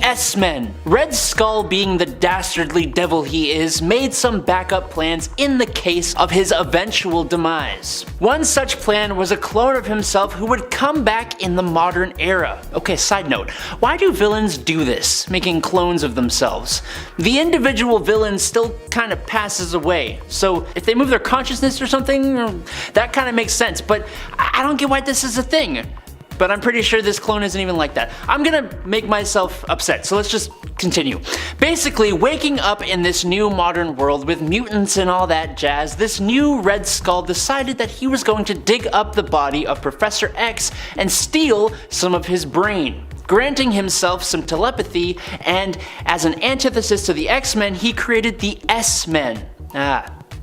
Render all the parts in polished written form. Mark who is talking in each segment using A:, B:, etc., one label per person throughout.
A: S-Men. Red Skull, being the dastardly devil he is, made some backup plans in the case of his eventual demise. One such plan was a clone of himself who would come back in the modern era. Okay, side note, why do villains do this, making clones of themselves? The individual villain still kind of passes away, so if they move their consciousness or something, that kind of makes sense, but I don't get why this is a thing. But I'm pretty sure this clone isn't even like that. I'm gonna make myself upset, so let's just continue. Basically, waking up in this new modern world with mutants and all that jazz, this new Red Skull decided that he was going to dig up the body of Professor X and steal some of his brain, granting himself some telepathy, and as an antithesis to the X-Men, he created the S-Men.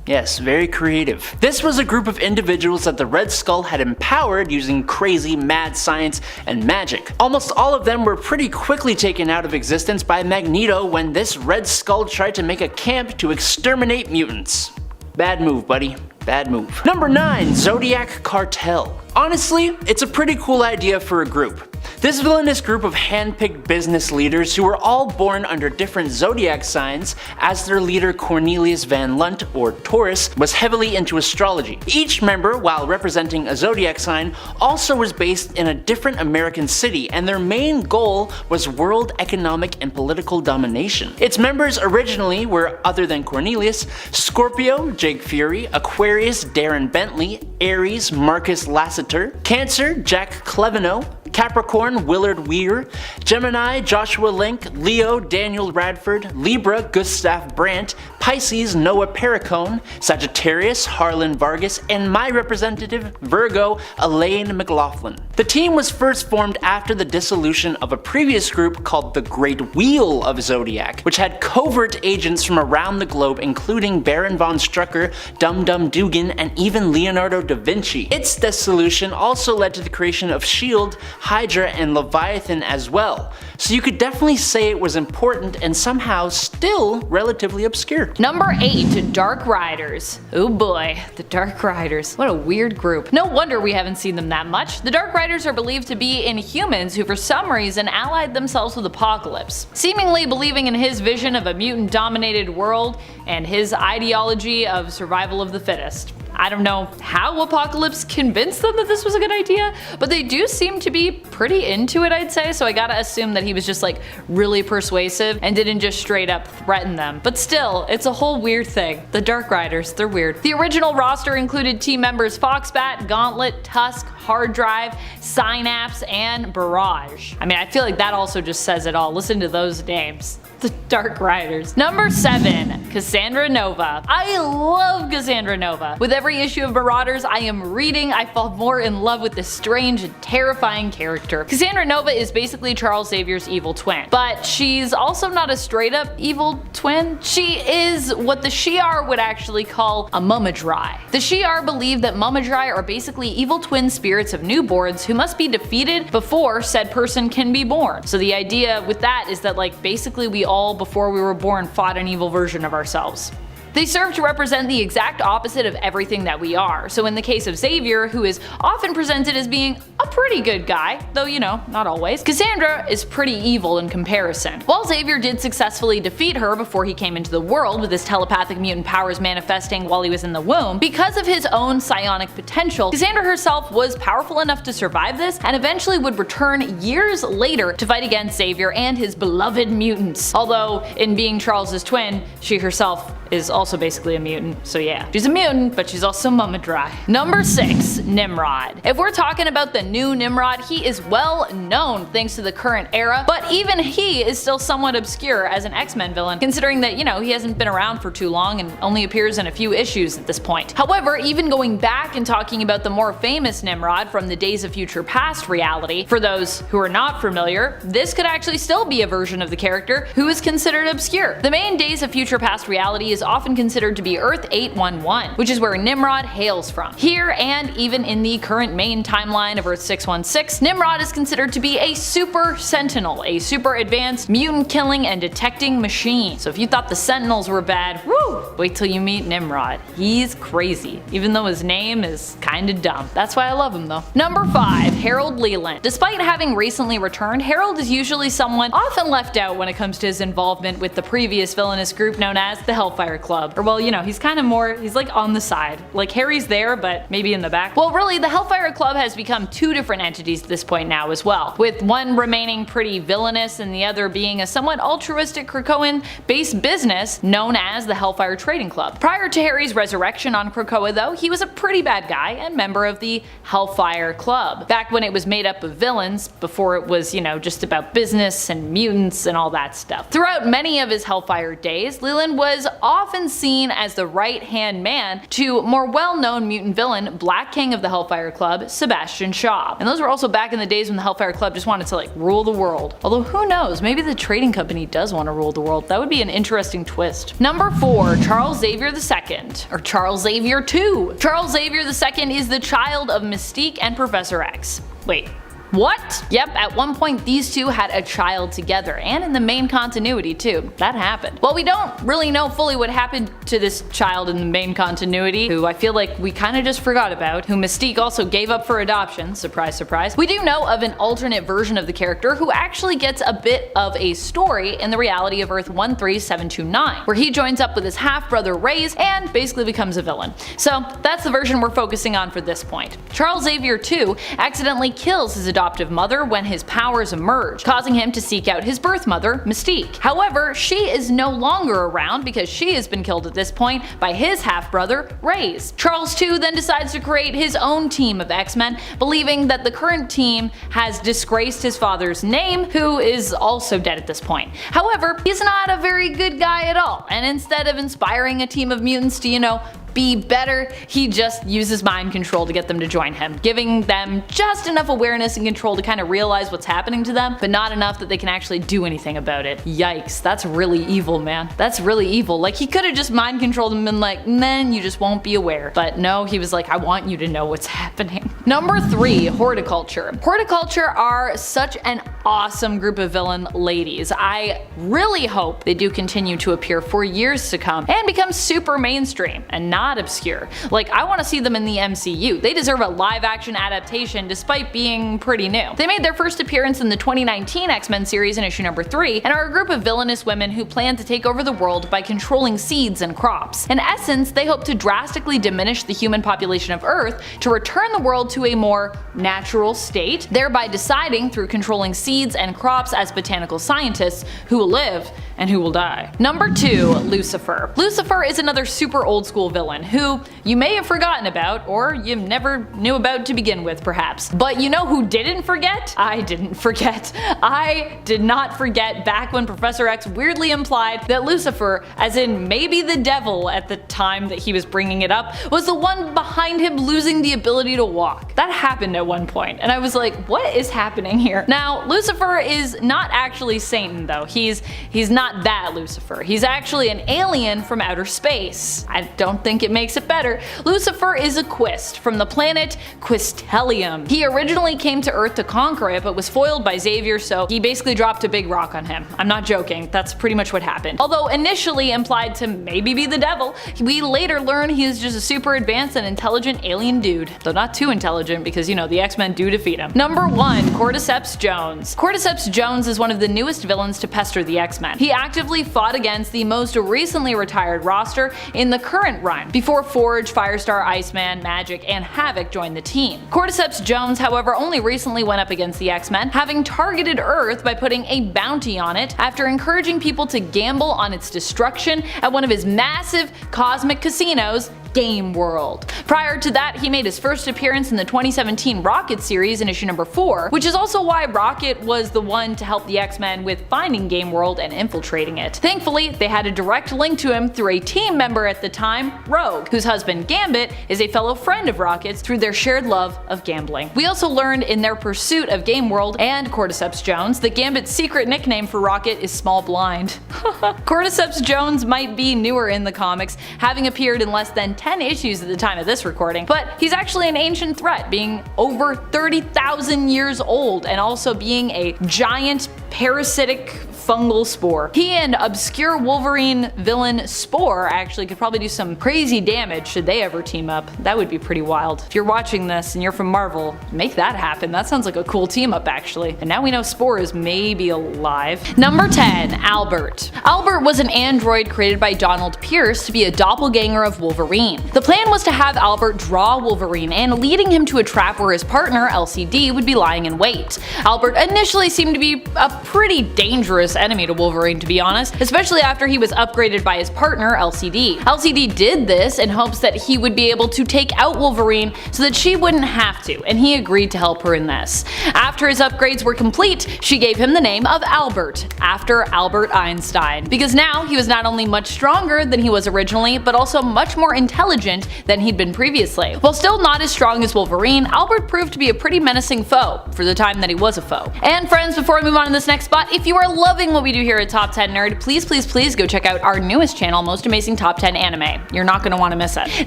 A: Yes, very creative. This was a group of individuals that the Red Skull had empowered using crazy mad science and magic. Almost all of them were pretty quickly taken out of existence by Magneto when this Red Skull tried to make a camp to exterminate mutants. Bad move, buddy. Bad move. Number 9. Zodiac Cartel. Honestly, it's a pretty cool idea for a group. This villainous group of hand-picked business leaders who were all born under different zodiac signs, as their leader Cornelius Van Lunt, or Taurus, was heavily into astrology. Each member, while representing a zodiac sign, also was based in a different American city, and their main goal was world economic and political domination. Its members originally were, other than Cornelius, Scorpio, Jake Fury, Aquarius, Darren Bentley, Aries, Marcus Lassiter, Cancer, Jack Cleveno, Capricorn, Willard Weir, Gemini, Joshua Link, Leo, Daniel Radford, Libra, Gustav Brandt, Pisces, Noah Perricone, Sagittarius, Harlan Vargas, and my representative, Virgo, Elaine McLaughlin. The team was first formed after the dissolution of a previous group called the Great Wheel of Zodiac, which had covert agents from around the globe including Baron von Strucker, Dum Dum Dugan, and even Leonardo da Vinci. Its dissolution also led to the creation of S.H.I.E.L.D., Hydra, and Leviathan as well, so you could definitely say it was important and somehow still relatively obscure.
B: Number 8. Dark Riders. Oh boy, the Dark Riders. What a weird group. No wonder we haven't seen them that much. The Dark Riders are believed to be Inhumans who for some reason allied themselves with Apocalypse, seemingly believing in his vision of a mutant-dominated world and his ideology of survival of the fittest. I don't know how Apocalypse convinced them that this was a good idea, but they do seem to be pretty into it, I'd say, so I gotta assume that he was just like really persuasive and didn't just straight up threaten them. But still, it's a whole weird thing. The Dark Riders, they're weird. The original roster included team members Foxbat, Gauntlet, Tusk, Hard Drive, Synapse, and Barrage. I mean, I feel like that also just says it all. Listen to those names. The Dark Riders. Number 7. Cassandra Nova. I love Cassandra Nova. With every issue of Marauders I am reading, I fall more in love with this strange and terrifying character. Cassandra Nova is basically Charles Xavier's evil twin, but she's also not a straight up evil twin. She is what the Shi'ar would actually call a Mumadrai. The Shi'ar believe that Mumadrai are basically evil twin spirits of newborns who must be defeated before said person can be born. So the idea with that is that like basically we all before we were born fought an evil version of ourselves. They serve to represent the exact opposite of everything that we are. So in the case of Xavier, who is often presented as being a pretty good guy, though you know, not always, Cassandra is pretty evil in comparison. While Xavier did successfully defeat her before he came into the world with his telepathic mutant powers manifesting while he was in the womb, because of his own psionic potential, Cassandra herself was powerful enough to survive this and eventually would return years later to fight against Xavier and his beloved mutants. Although, in being Charles's twin, she herself is also basically a mutant, so yeah. She's a mutant, but she's also Mumadrai. Number 6. Nimrod. If we're talking about the new Nimrod, he is well known thanks to the current era, but even he is still somewhat obscure as an X-Men villain, considering that, you know, he hasn't been around for too long and only appears in a few issues at this point. However, even going back and talking about the more famous Nimrod from the Days of Future Past reality, for those who are not familiar, this could actually still be a version of the character who is considered obscure. The main Days of Future Past reality is often considered to be Earth 811, which is where Nimrod hails from. Here, and even in the current main timeline of Earth 616, Nimrod is considered to be a super sentinel, a super advanced mutant killing and detecting machine. So if you thought the Sentinels were bad, woo! Wait till you meet Nimrod. He's crazy, even though his name is kinda dumb. That's why I love him though. Number 5. Harold Leland. Despite having recently returned, Harold is usually someone often left out when it comes to his involvement with the previous villainous group known as the Hellfire Club. Or well, you know, he's kind of more, he's like on the side. Like Harry's there, but maybe in the back. Well, really, the Hellfire Club has become two different entities at this point now as well, with one remaining pretty villainous and the other being a somewhat altruistic Krakoan-based business known as the Hellfire Trading Club. Prior to Harry's resurrection on Krakoa though, he was a pretty bad guy and member of the Hellfire Club, back when it was made up of villains, before it was, you know, just about business and mutants and all that stuff. Throughout many of his Hellfire days, Leland was often seen as the right-hand man to more well-known mutant villain, Black King of the Hellfire Club, Sebastian Shaw. And those were also back in the days when the Hellfire Club just wanted to like rule the world. Although who knows, maybe the trading company does want to rule the world. That would be an interesting twist. Number 4. Charles Xavier II, or Charles Xavier II. Charles Xavier II is the child of Mystique and Professor X. Wait. What? Yep, at one point these two had a child together, and in the main continuity too. That happened. Well, we don't really know fully what happened to this child in the main continuity, who I feel like we kinda just forgot about, who Mystique also gave up for adoption, surprise surprise. We do know of an alternate version of the character who actually gets a bit of a story in the reality of Earth 13729, where he joins up with his half-brother Reyes and basically becomes a villain. So that's the version we're focusing on for this point. Charles Xavier II accidentally kills his adoptive mother when his powers emerge, causing him to seek out his birth mother, Mystique. However, she is no longer around because she has been killed at this point by his half-brother, Reyes. Charles II then decides to create his own team of X-Men, believing that the current team has disgraced his father's name, who is also dead at this point. However, he's not a very good guy at all, and instead of inspiring a team of mutants to, you know, be better, he just uses mind control to get them to join him, giving them just enough awareness and control to kind of realize what's happening to them, but not enough that they can actually do anything about it. Yikes, that's really evil, man. That's really evil. Like, he could have just mind controlled them and been like, then you just won't be aware. But no, he was like, I want you to know what's happening. Number 3, Horticulture. Horticulture are such an awesome group of villain ladies. I really hope they do continue to appear for years to come and become super mainstream and not obscure. Like, I want to see them in the MCU. They deserve a live-action adaptation despite being pretty new. They made their first appearance in the 2019 X-Men series in issue number 3 and are a group of villainous women who plan to take over the world by controlling seeds and crops. In essence, they hope to drastically diminish the human population of Earth to return the world to a more natural state, thereby deciding through controlling seeds and crops as botanical scientists who will live and who will die. Number 2, Lucifer. Lucifer is another super old school villain who you may have forgotten about, or you never knew about to begin with perhaps. But you know who didn't forget? I didn't forget. I did not forget back when Professor X weirdly implied that Lucifer, as in maybe the devil at the time that he was bringing it up, was the one behind him losing the ability to walk. That happened at one point, and I was like, what is happening here? Now, Lucifer is not actually Satan though. He's not that Lucifer. He's actually an alien from outer space. I don't think it makes it better. Lucifer is a Quist from the planet Quistelium. He originally came to Earth to conquer it, but was foiled by Xavier, so he basically dropped a big rock on him. I'm not joking, that's pretty much what happened. Although initially implied to maybe be the devil, we later learn he is just a super advanced and intelligent alien dude. Though not too intelligent because, you know, the X-Men do defeat him. Number 1, Cordyceps Jones. Cordyceps Jones is one of the newest villains to pester the X-Men. He actively fought against the most recently retired roster in the current run, before Forge, Firestar, Iceman, Magic, and Havoc joined the team. Cordyceps Jones, however, only recently went up against the X-Men, having targeted Earth by putting a bounty on it after encouraging people to gamble on its destruction at one of his massive cosmic casinos Game World. Prior to that, he made his first appearance in the 2017 Rocket series in issue number 4, which is also why Rocket was the one to help the X-Men with finding Game World and infiltrating it. Thankfully, they had a direct link to him through a team member at the time, Rogue, whose husband Gambit is a fellow friend of Rocket's through their shared love of gambling. We also learned in their pursuit of Game World and Cordyceps Jones that Gambit's secret nickname for Rocket is Small Blind. Cordyceps Jones might be newer in the comics, having appeared in less than 10 issues at the time of this recording, but he's actually an ancient threat, being over 30,000 years old and also being a giant parasitic fungal spore. He and obscure Wolverine villain Spore actually could probably do some crazy damage should they ever team up. That would be pretty wild. If you're watching this and you're from Marvel, make that happen. That sounds like a cool team up actually. And now we know Spore is maybe alive. Number 10. Albert. Albert was an android created by Donald Pierce to be a doppelganger of Wolverine. The plan was to have Albert draw Wolverine and leading him to a trap where his partner, LCD, would be lying in wait. Albert initially seemed to be a pretty dangerous enemy to Wolverine, to be honest, especially after he was upgraded by his partner, LCD. LCD did this in hopes that he would be able to take out Wolverine so that she wouldn't have to, and he agreed to help her in this. After his upgrades were complete, she gave him the name of Albert, after Albert Einstein, because now he was not only much stronger than he was originally, but also much more intelligent than he'd been previously. While still not as strong as Wolverine, Albert proved to be a pretty menacing foe, for the time that he was a foe. And friends, before we move on to this next spot, if you are loving what we do here at Top 10 Nerd, please go check out our newest channel, Most Amazing Top 10 Anime. You're not going to want to miss it.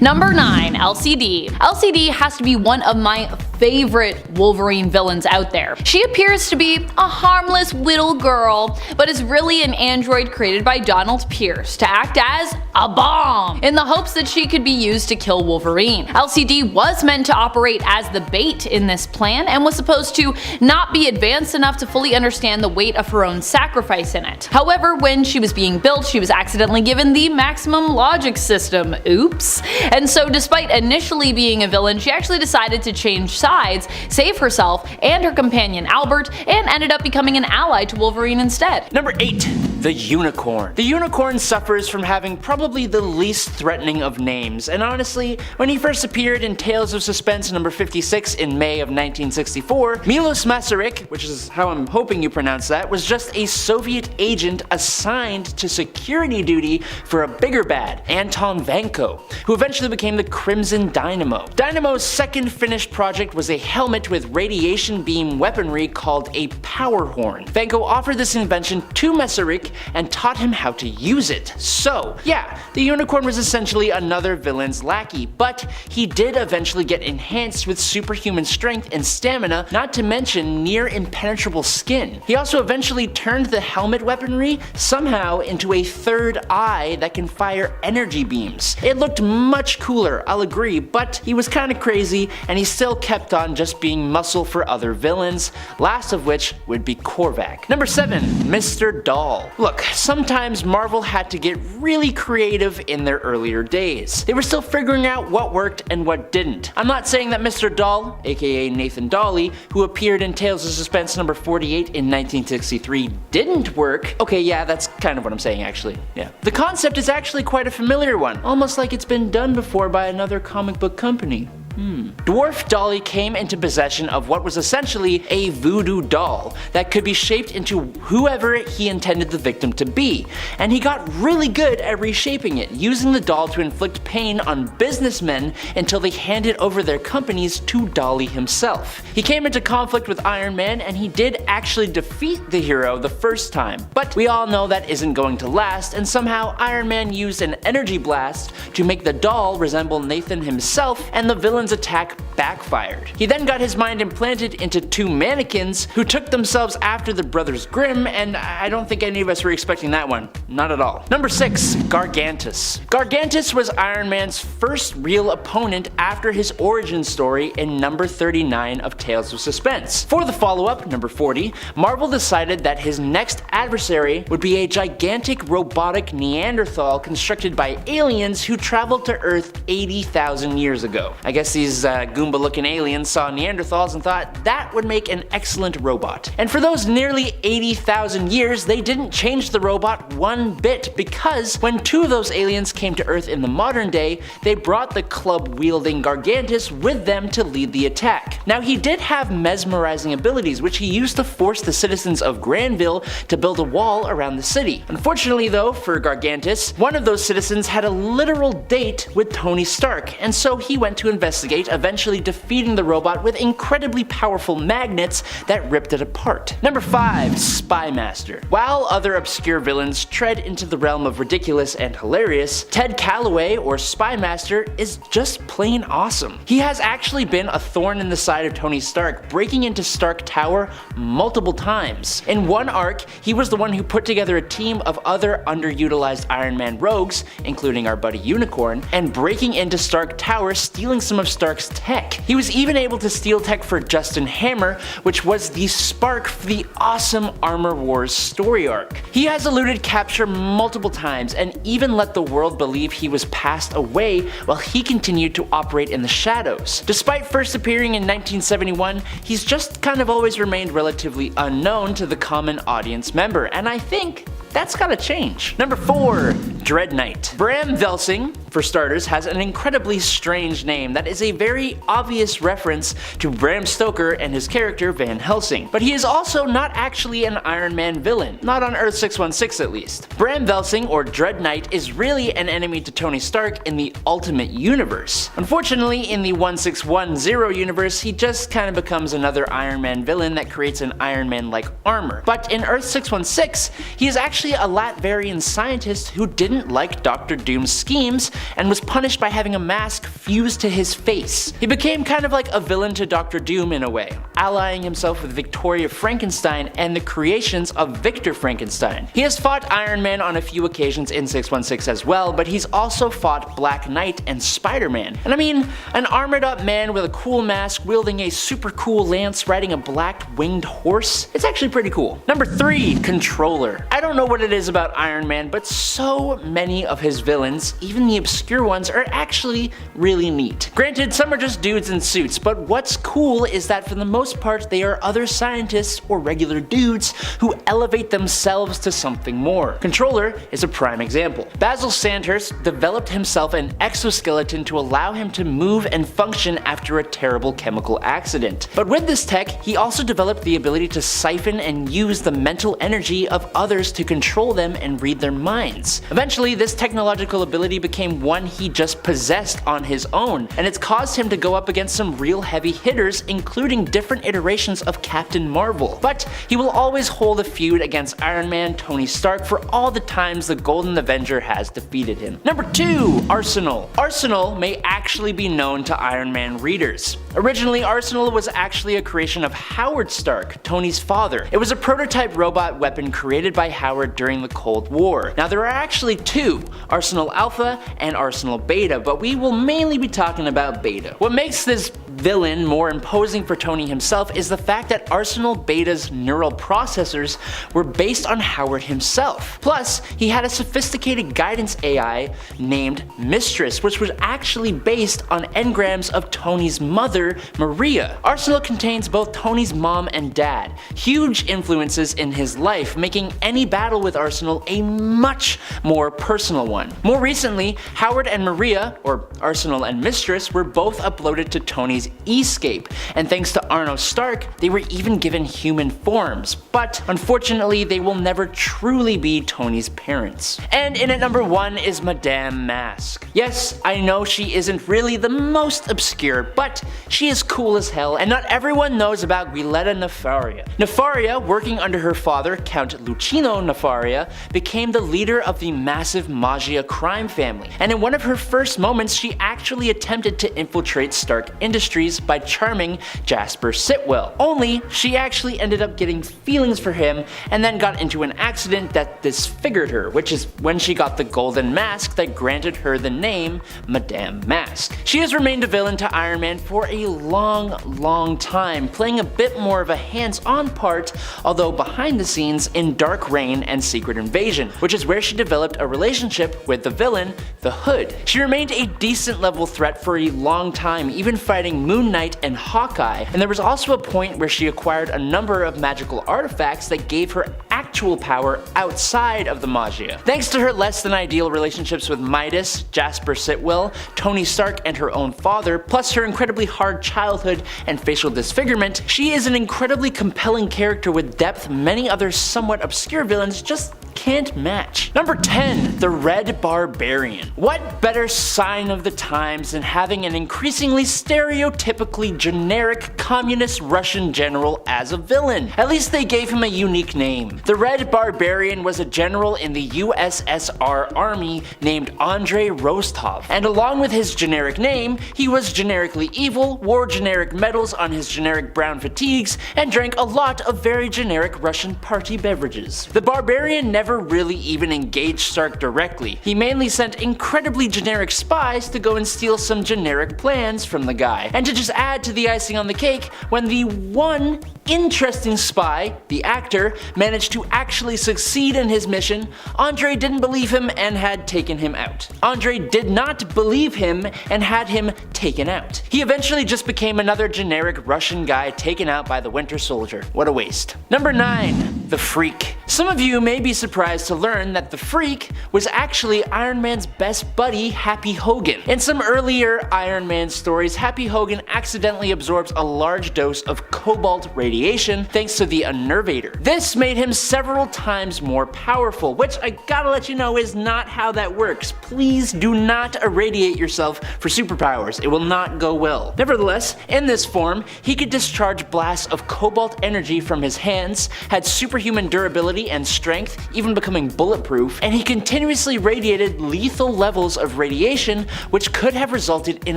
B: Number 9. LCD. LCD has to be one of my favorite Wolverine villains out there. She appears to be a harmless little girl, but is really an android created by Donald Pierce to act as a bomb, in the hopes that she could be used to kill Wolverine. LCD was meant to operate as the bait in this plan and was supposed to not be advanced enough to fully understand the weight of her own sacrifice in it. However, when she was being built, she was accidentally given the maximum logic system. Oops. And so despite initially being a villain, she actually decided to change sides, save herself and her companion Albert, and ended up becoming an ally to Wolverine instead.
A: Number 8. The Unicorn. The Unicorn suffers from having probably the least threatening of names, and honestly, when he first appeared in Tales of Suspense number 56 in May of 1964, Milos Masaryk, which is how I'm hoping you pronounce that, was just a Soviet agent assigned to security duty for a bigger bad, Anton Vanko, who eventually became the Crimson Dynamo. Dynamo's second finished project was a helmet with radiation beam weaponry called a power horn. Vanko offered this invention to Masaryk and taught him how to use it. So, yeah, the Unicorn was essentially another villain's lackey, but he did eventually get enhanced with superhuman strength and stamina, not to mention near impenetrable skin. He also eventually turned the helmet weaponry somehow into a third eye that can fire energy beams. It looked much cooler, I'll agree, but he was kinda crazy and he still kept on just being muscle for other villains, last of which would be Korvac. Number 7. Mr. Doll. Look, sometimes Marvel had to get really creative in their earlier days. They were still figuring out what worked and what didn't. I'm not saying that Mr. Doll, aka Nathan Dawley, who appeared in Tales of Suspense number 48 in 1963, didn't work. Okay, yeah, that's kind of what I'm saying actually. Yeah. The concept is actually quite a familiar one, almost like it's been done before by another comic book company. Dwarf Dolly came into possession of what was essentially a voodoo doll that could be shaped into whoever he intended the victim to be, and he got really good at reshaping it, using the doll to inflict pain on businessmen until they handed over their companies to Dolly himself. He came into conflict with Iron Man and he did actually defeat the hero the first time, but we all know that isn't going to last, and somehow Iron Man used an energy blast to make the doll resemble Nathan himself, and the villain's attack backfired. He then got his mind implanted into two mannequins who took themselves after the Brothers Grimm, and I don't think any of us were expecting that one. Not at all. Number 6. Gargantus. Gargantus was Iron Man's first real opponent after his origin story in number 39 of Tales of Suspense. For the follow-up, number 40, Marvel decided that his next adversary would be a gigantic robotic Neanderthal constructed by aliens who traveled to Earth 80,000 years ago. I guess guess these Goomba-looking aliens saw Neanderthals and thought that would make an excellent robot. And for those nearly 80,000 years, they didn't change the robot one bit, because when two of those aliens came to Earth in the modern day, they brought the club-wielding Gargantus with them to lead the attack. Now, he did have mesmerizing abilities, which he used to force the citizens of Granville to build a wall around the city. Unfortunately though, for Gargantus, one of those citizens had a literal date with Tony Stark, and so he went to investigate, eventually defeating the robot with incredibly powerful magnets that ripped it apart. Number 5. Spy Master. While other obscure villains tread into the realm of ridiculous and hilarious, Ted Calloway, or Spy Master, is just plain awesome. He has actually been a thorn in the side of Tony Stark, breaking into Stark Tower multiple times. In one arc, he was the one who put together a team of other underutilized Iron Man rogues, including our buddy Unicorn, and breaking into Stark Tower, stealing some of Stark's tech. He was even able to steal tech for Justin Hammer, which was the spark for the awesome Armor Wars story arc. He has eluded capture multiple times and even let the world believe he was passed away while he continued to operate in the shadows. Despite first appearing in 1971, he's just kind of always remained relatively unknown to the common audience member, and I think that's gotta change. Number 4. Dread Knight. Bram Velsing, for starters, has an incredibly strange name that is a very obvious reference to Bram Stoker and his character Van Helsing. But he is also not actually an Iron Man villain, not on Earth 616 at least. Bram Velsing, or Dread Knight, is really an enemy to Tony Stark in the Ultimate Universe. Unfortunately, in the 1610 universe, he just kind of becomes another Iron Man villain that creates an Iron Man-like armor. But in Earth 616, he is actually a Latvarian scientist who didn't like Dr. Doom's schemes and was punished by having a mask fused to his face. He became kind of like a villain to Dr. Doom in a way, allying himself with Victoria Frankenstein and the creations of Victor Frankenstein. He has fought Iron Man on a few occasions in 616 as well, but he's also fought Black Knight and Spider-Man. And I mean, an armored up man with a cool mask wielding a super cool lance riding a black winged horse? It's actually pretty cool. Number 3. Controller. I don't know what it is about Iron Man, but so many of his villains, even the obscure ones, are actually really neat. Granted, some are just dudes in suits, but what's cool is that for the most part they are other scientists or regular dudes who elevate themselves to something more. Controller is a prime example. Basil Sandhurst developed himself an exoskeleton to allow him to move and function after a terrible chemical accident. But with this tech, he also developed the ability to siphon and use the mental energy of others to control them and read their minds. Eventually, this technological ability became one he just possessed on his own, and it's caused him to go up against some real heavy hitters, including different iterations of Captain Marvel. But he will always hold a feud against Iron Man, Tony Stark, for all the times the Golden Avenger has defeated him. Number 2. Arsenal. Arsenal may actually be known to Iron Man readers. Originally, Arsenal was actually a creation of Howard Stark, Tony's father. It was a prototype robot weapon created by Howard during the Cold War. Now, there are actually two, Arsenal Alpha and Arsenal Beta, but we will mainly be talking about Beta. What makes this villain more imposing for Tony himself is the fact that Arsenal Beta's neural processors were based on Howard himself. Plus, he had a sophisticated guidance AI named Mistress, which was actually based on engrams of Tony's mother, Maria. Arsenal contains both Tony's mom and dad, huge influences in his life, making any battle with Arsenal a much more personal one. More recently, Howard and Maria, or Arsenal and Mistress, were both uploaded to Tony's E-scape, and thanks to Arno Stark, they were even given human forms, but unfortunately they will never truly be Tony's parents. And in at number 1 is Madame Mask. Yes, I know she isn't really the most obscure, but she is cool as hell, and not everyone knows about Guiletta Nefaria. Nefaria, working under her father, Count Lucino Nefaria, became the leader of the massive Magia crime family, and in one of her first moments she actually attempted to infiltrate Stark Industries by charming Jasper Sitwell. Only, she actually ended up getting feelings for him and then got into an accident that disfigured her, which is when she got the golden mask that granted her the name Madame Mask. She has remained a villain to Iron Man for a long time, playing a bit more of a hands-on part, although behind the scenes in Dark Reign and Secret Invasion, which is where she developed a relationship with the villain, the Hood. She remained a decent level high-level threat for a long time, even fighting Moon Knight and Hawkeye, and there was also a point where she acquired a number of magical artifacts that gave her actual power outside of the Magia. Thanks to her less than ideal relationships with Midas, Jasper Sitwell, Tony Stark, and her own father, plus her incredibly hard childhood and facial disfigurement, she is an incredibly compelling character with depth many other somewhat obscure villains just can't match. Number 10. The Red Barbarian. What better sign of the times than having an increasingly stereotypically generic communist Russian general as a villain? At least they gave him a unique name. The Red Barbarian was a general in the USSR Army named Andrei Rostov, and along with his generic name, he was generically evil, wore generic medals on his generic brown fatigues, and drank a lot of very generic Russian party beverages. The Barbarian never really even engaged Stark directly. He mainly sent incredibly generic spies to go and steal some generic plans from the guy. And to just add to the icing on the cake, when the one interesting spy, the actor, managed to actually succeed in his mission, Andrei didn't believe him and had taken him out. Andrei did not believe him and had him taken out. He eventually just became another generic Russian guy taken out by the Winter Soldier. What a waste. Number 9. The Freak. Some of you may be surprised to learn that the Freak was actually Iron Man's best buddy, Happy Hogan. In some earlier Iron Man stories, Happy Hogan accidentally absorbs a large dose of cobalt radiation thanks to the Unnervator. This made him several times more powerful, which I gotta let you know is not how that works. Please do not irradiate yourself for superpowers. It will not go well. Nevertheless, in this form, he could discharge blasts of cobalt energy from his hands, had superhuman durability and strength, even becoming bulletproof, and he continuously radiated lethal levels of radiation which could have resulted in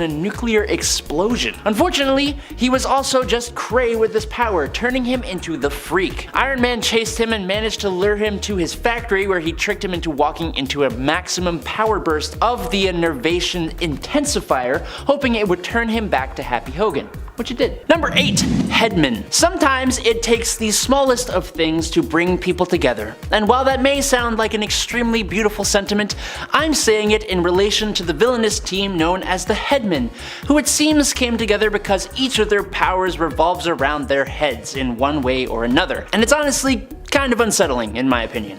A: a nuclear explosion. Unfortunately, he was also just cray with this power, turning him into the Freak. Iron Man chased him and managed to lure him to his factory where he tricked him into walking into a maximum power burst of the Innervation Intensifier, hoping it would turn him back to Happy Hogan. Which it did. Number 8. Headman. Sometimes it takes the smallest of things to bring people together, and while that may sound like an extremely beautiful sentiment, I'm saying it in relation to the villainous team known as the Headmen, who it seems came together because each of their powers revolves around their heads in one way or another, and it's honestly kind of unsettling in my opinion.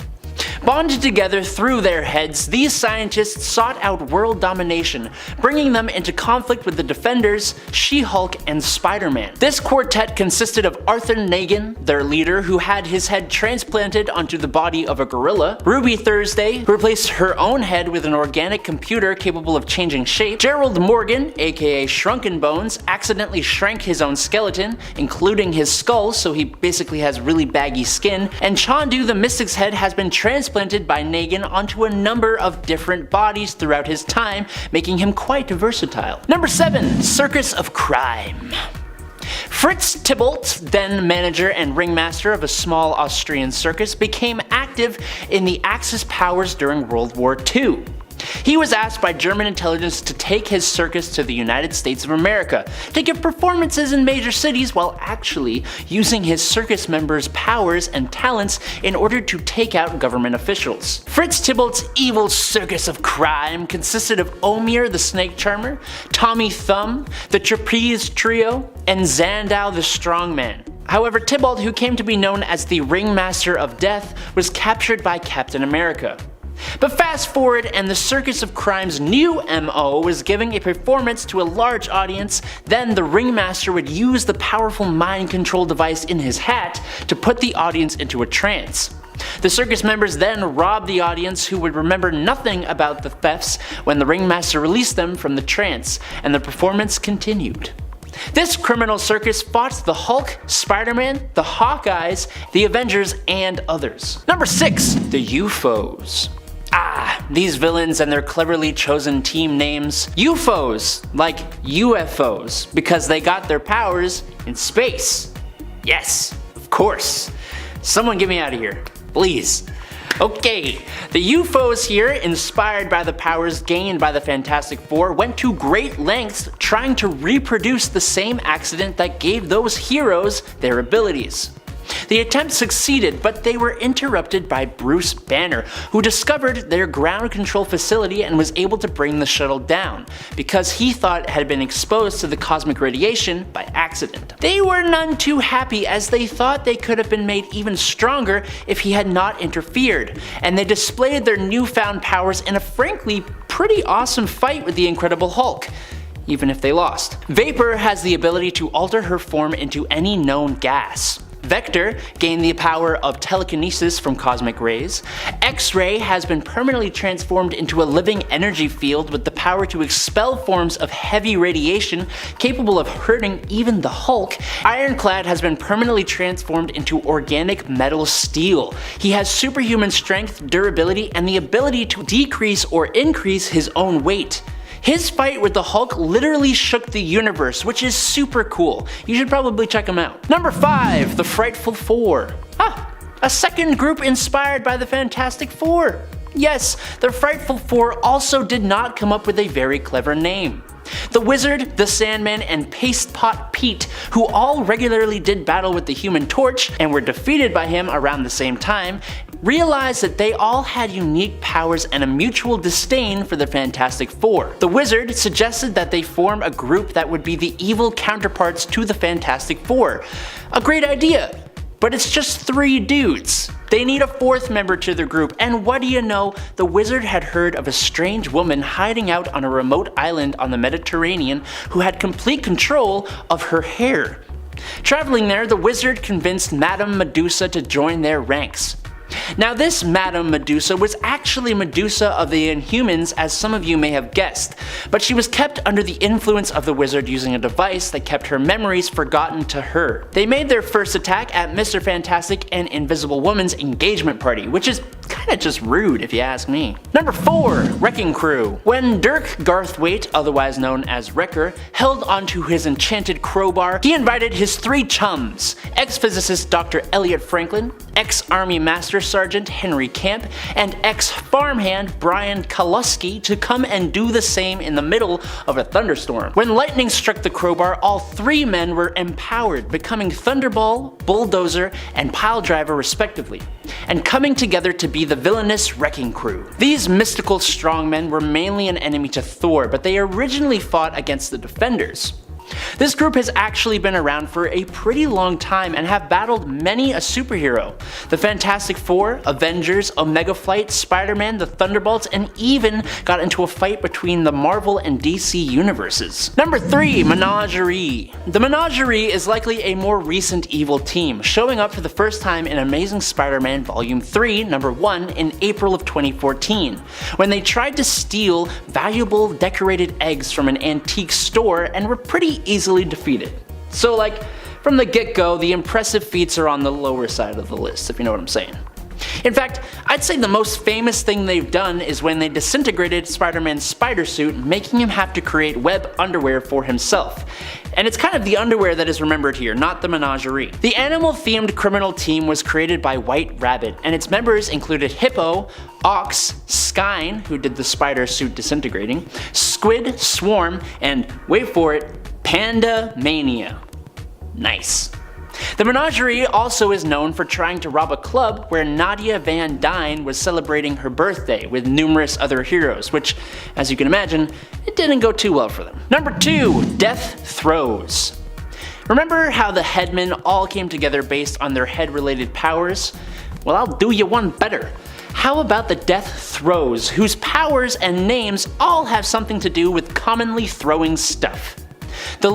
A: Bonded together through their heads, these scientists sought out world domination, bringing them into conflict with the Defenders, She-Hulk, and Spider-Man. This quartet consisted of Arthur Nagin, their leader, who had his head transplanted onto the body of a gorilla, Ruby Thursday, who replaced her own head with an organic computer capable of changing shape, Gerald Morgan, aka Shrunken Bones, accidentally shrank his own skeleton, including his skull, so he basically has really baggy skin, and Chandu the Mystic's head has been transplanted by Nagin onto a number of different bodies throughout his time, making him quite versatile. Number 7. Circus of Crime. Fritz Tybalt, then manager and ringmaster of a small Austrian circus, became active in the Axis powers during World War II. He was asked by German intelligence to take his circus to the United States of America to give performances in major cities while actually using his circus members' powers and talents in order to take out government officials. Fritz Tybalt's evil circus of crime consisted of Omir the Snake Charmer, Tommy Thumb, the Trapeze Trio, and Zandow the Strongman. However, Tybalt, who came to be known as the Ringmaster of Death, was captured by Captain America. But fast forward, and the Circus of Crime's new MO was giving a performance to a large audience. Then the Ringmaster would use the powerful mind control device in his hat to put the audience into a trance. The circus members then robbed the audience, who would remember nothing about the thefts when the Ringmaster released them from the trance, and the performance continued. This criminal circus fought the Hulk, Spider-Man, the Hawkeyes, the Avengers, and others. Number 6. The UFOs. These villains and their cleverly chosen team names. UFOs, like UFOs, because they got their powers in space. Yes, of course. Someone get me out of here, please. Okay, the UFOs here, inspired by the powers gained by the Fantastic Four, went to great lengths trying to reproduce the same accident that gave those heroes their abilities. The attempt succeeded, but they were interrupted by Bruce Banner, who discovered their ground control facility and was able to bring the shuttle down, because he thought it had been exposed to the cosmic radiation by accident. They were none too happy, as they thought they could have been made even stronger if he had not interfered, and they displayed their newfound powers in a frankly pretty awesome fight with the Incredible Hulk, even if they lost. Vapor has the ability to alter her form into any known gas. Vector gained the power of telekinesis from cosmic rays. X-Ray has been permanently transformed into a living energy field with the power to expel forms of heavy radiation capable of hurting even the Hulk. Ironclad has been permanently transformed into organic metal steel. He has superhuman strength, durability, and the ability to decrease or increase his own weight. His fight with the Hulk literally shook the universe, which is super cool. You should probably check him out. Number 5, the Frightful Four. A second group inspired by the Fantastic Four. Yes, the Frightful Four also did not come up with a very clever name. The Wizard, the Sandman, and Paste Pot Pete, who all regularly did battle with the Human Torch and were defeated by him around the same time, realized that they all had unique powers and a mutual disdain for the Fantastic Four. The Wizard suggested that they form a group that would be the evil counterparts to the Fantastic Four. A great idea, but it's just 3 dudes. They need a 4th member to their group, and what do you know, the Wizard had heard of a strange woman hiding out on a remote island on the Mediterranean who had complete control of her hair. Traveling there, the Wizard convinced Madame Medusa to join their ranks. Now this Madame Medusa was actually Medusa of the Inhumans, as some of you may have guessed, but she was kept under the influence of the Wizard using a device that kept her memories forgotten to her. They made their first attack at Mr. Fantastic and Invisible Woman's engagement party, which is kinda just rude if you ask me. Number 4, Wrecking Crew. When Dirk Garthwaite, otherwise known as Wrecker, held onto his enchanted crowbar, he invited his 3 chums, ex-physicist Dr. Elliot Franklin, ex-Army Master Sergeant Henry Camp, and ex-farmhand Brian Kalusky to come and do the same in the middle of a thunderstorm. When lightning struck the crowbar, all 3 men were empowered, becoming Thunderball, Bulldozer, and Piledriver respectively, and coming together to be the villainous Wrecking Crew. These mystical strongmen were mainly an enemy to Thor, but they originally fought against the Defenders. This group has actually been around for a pretty long time and have battled many a superhero. The Fantastic Four, Avengers, Omega Flight, Spider-Man, the Thunderbolts, and even got into a fight between the Marvel and DC universes. Number 3, Menagerie. The Menagerie is likely a more recent evil team, showing up for the first time in Amazing Spider-Man Volume 3, Number 1 in April of 2014, when they tried to steal valuable decorated eggs from an antique store and were pretty easily defeated. So like, from the get-go, the impressive feats are on the lower side of the list, if you know what I'm saying. In fact, I'd say the most famous thing they've done is when they disintegrated Spider-Man's spider suit, making him have to create web underwear for himself. And it's kind of the underwear that is remembered here, not the menagerie. The animal-themed criminal team was created by White Rabbit, and its members included Hippo, Ox, Skyne, who did the spider suit disintegrating, Squid, Swarm, and, wait for it, Panda Mania. Nice. The Menagerie also is known for trying to rob a club where Nadia Van Dyne was celebrating her birthday with numerous other heroes, which, as you can imagine, it didn't go too well for them. Number 2, Death Throes. Remember how the Headmen all came together based on their head-related powers? Well, I'll do you one better. How about the Death Throes, whose powers and names all have something to do with commonly throwing stuff? The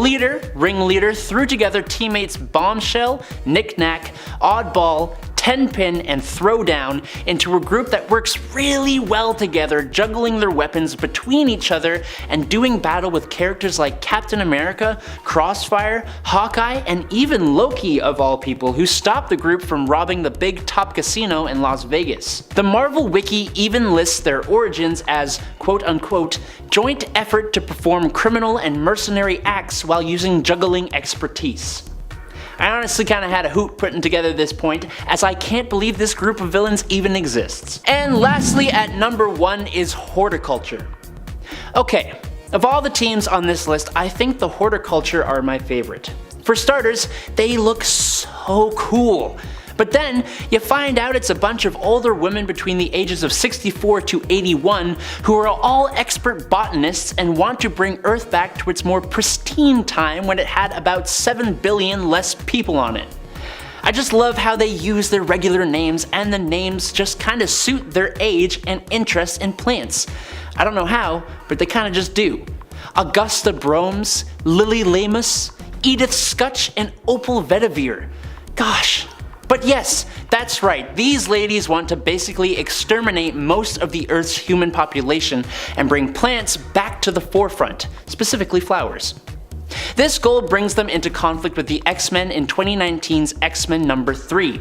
A: ringleader, threw together teammates Bombshell, Knick-Knack, Oddball, Tenpin, and Throwdown into a group that works really well together, juggling their weapons between each other and doing battle with characters like Captain America, Crossfire, Hawkeye, and even Loki of all people, who stopped the group from robbing the big top casino in Las Vegas. The Marvel Wiki even lists their origins as quote-unquote joint effort to perform criminal and mercenary acts while using juggling expertise. I honestly kinda had a hoot putting together this point, as I can't believe this group of villains even exists. And lastly, at number 1 is Horticulture. Okay, of all the teams on this list, I think the Horticulture are my favorite. For starters, they look so cool. But then, you find out it's a bunch of older women between the ages of 64 to 81 who are all expert botanists and want to bring Earth back to its more pristine time when it had about 7 billion less people on it. I just love how they use their regular names and the names just kinda suit their age and interest in plants. I don't know how, but they kinda just do. Augusta Bromes, Lily Lamus, Edith Scutch, and Opal Vetiver. Gosh. But yes, that's right, these ladies want to basically exterminate most of the Earth's human population and bring plants back to the forefront, specifically flowers. This goal brings them into conflict with the X-Men in 2019's X-Men number 3.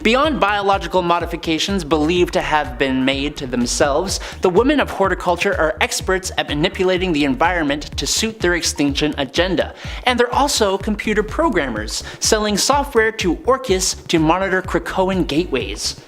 A: Beyond biological modifications believed to have been made to themselves, the women of horticulture are experts at manipulating the environment to suit their extinction agenda, and they're also computer programmers, selling software to Orcus to monitor Krakoan gateways.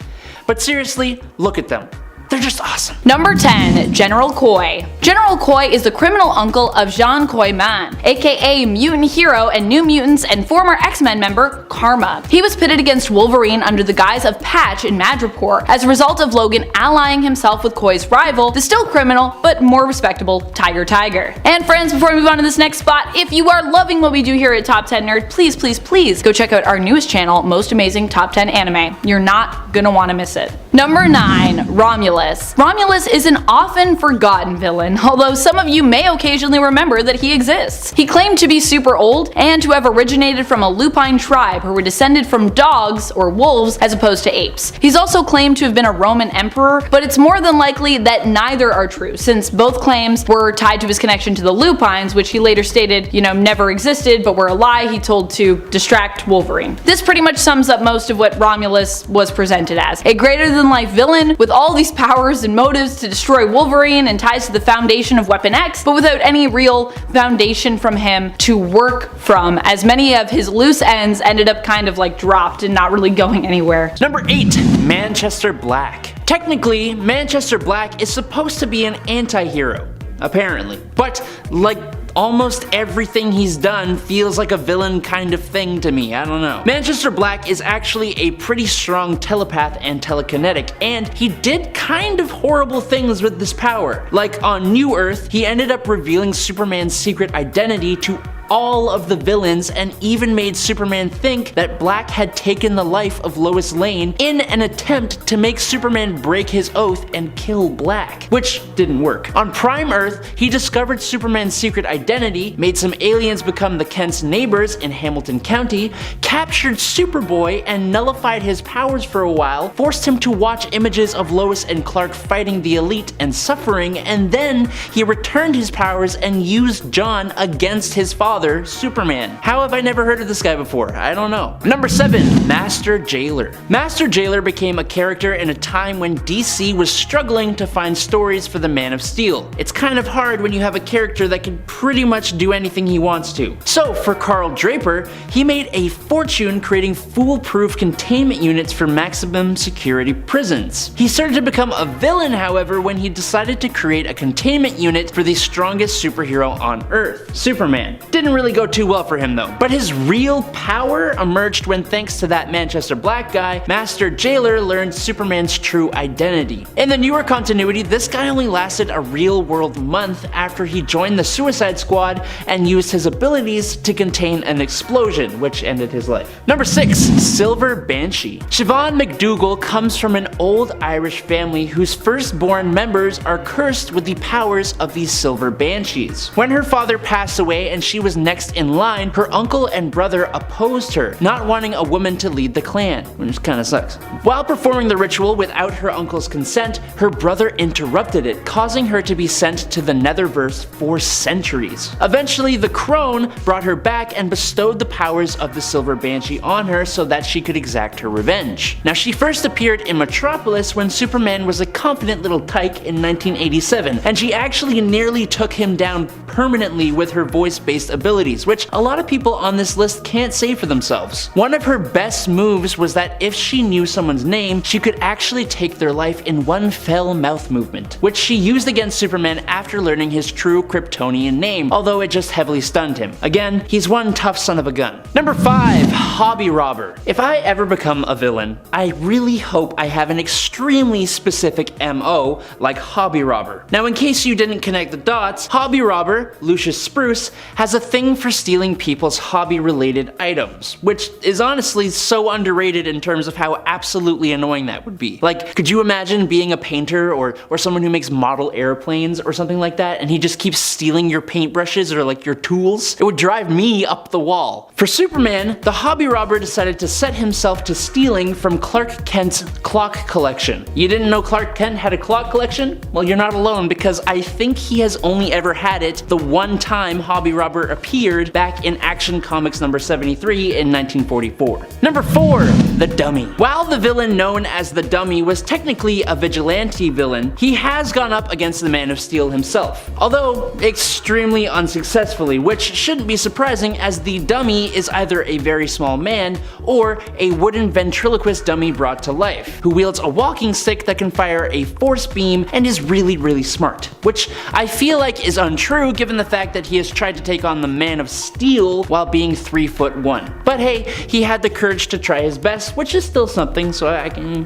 A: But seriously, look at them. They're just awesome.
B: Number 10. General Koi. General Koi is the criminal uncle of Jean Koi-Man, aka mutant hero and New Mutants and former X-Men member Karma. He was pitted against Wolverine under the guise of Patch in Madripoor as a result of Logan allying himself with Koi's rival, the still criminal but more respectable Tiger. And friends, before we move on to this next spot, if you are loving what we do here at Top 10 Nerd, please go check out our newest channel, Most Amazing Top 10 Anime. You're not gonna want to miss it. Number 9. Romulus. Romulus is an often forgotten villain, although some of you may occasionally remember that he exists. He claimed to be super old and to have originated from a lupine tribe who were descended from dogs or wolves as opposed to apes. He's also claimed to have been a Roman emperor, but it's more than likely that neither are true, since both claims were tied to his connection to the lupines, which he later stated, never existed but were a lie he told to distract Wolverine. This pretty much sums up most of what Romulus was presented as. A greater than life villain with all these powers and motives to destroy Wolverine and ties to the foundation of Weapon X, but without any real foundation from him to work from, as many of his loose ends ended up kind of like dropped and not really going anywhere.
A: Number 8. Manchester Black. Technically, Manchester Black is supposed to be an anti-hero, apparently, but like almost everything he's done feels like a villain kind of thing to me, I don't know. Manchester Black is actually a pretty strong telepath and telekinetic, and he did kind of horrible things with this power. Like on New Earth, he ended up revealing Superman's secret identity to all of the villains and even made Superman think that Black had taken the life of Lois Lane in an attempt to make Superman break his oath and kill Black, which didn't work. On Prime Earth, he discovered Superman's secret identity, made some aliens become the Kent's neighbors in Hamilton County, captured Superboy and nullified his powers for a while, forced him to watch images of Lois and Clark fighting the Elite and suffering, and then he returned his powers and used John against his father, Superman. How have I never heard of this guy before? I don't know. Number 7. Master Jailer. Master Jailer became a character in a time when DC was struggling to find stories for the Man of Steel. It's kind of hard when you have a character that can pretty much do anything he wants to. So for Carl Draper, he made a fortune creating foolproof containment units for maximum security prisons. He started to become a villain, however, when he decided to create a containment unit for the strongest superhero on Earth, Superman. Didn't really go too well for him though. But his real power emerged when, thanks to that Manchester Black guy, Master Jailer learned Superman's true identity. In the newer continuity, this guy only lasted a real world month after he joined the Suicide Squad and used his abilities to contain an explosion, which ended his life. Number 6. Silver Banshee. Siobhan McDougal comes from an old Irish family whose firstborn members are cursed with the powers of these Silver Banshees. When her father passed away and she was next in line, her uncle and brother opposed her, not wanting a woman to lead the clan, which kinda sucks. While performing the ritual without her uncle's consent, her brother interrupted it, causing her to be sent to the Netherverse for centuries. Eventually, the Crone brought her back and bestowed the powers of the Silver Banshee on her so that she could exact her revenge. Now, she first appeared in Metropolis when Superman was a confident little tyke in 1987, and she actually nearly took him down permanently with her voice-based ability abilities, which a lot of people on this list can't say for themselves. One of her best moves was that if she knew someone's name, she could actually take their life in one fell mouth movement, which she used against Superman after learning his true Kryptonian name, although it just heavily stunned him. Again, he's one tough son of a gun. Number 5. Hobby Robber. If I ever become a villain, I really hope I have an extremely specific MO like Hobby Robber. Now, in case you didn't connect the dots, Hobby Robber, Lucius Spruce, has a thing for stealing people's hobby-related items, which is honestly so underrated in terms of how absolutely annoying that would be. Like, could you imagine being a painter or someone who makes model airplanes or something like that, and he just keeps stealing your paintbrushes or like your tools? It would drive me up the wall. For Superman, the Hobby Robber decided to set himself to stealing from Clark Kent's clock collection. You didn't know Clark Kent had a clock collection? Well, you're not alone, because I think he has only ever had it the one time Hobby Robber appeared back in Action Comics number 73 in 1944. Number 4. The Dummy. While the villain known as the Dummy was technically a vigilante villain, he has gone up against the Man of Steel himself, although extremely unsuccessfully, which shouldn't be surprising as the Dummy is either a very small man or a wooden ventriloquist dummy brought to life, who wields a walking stick that can fire a force beam and is really smart, which I feel like is untrue given the fact that he has tried to take on the Man of Steel while being 3'1". But hey, he had the courage to try his best, which is still something, so I can,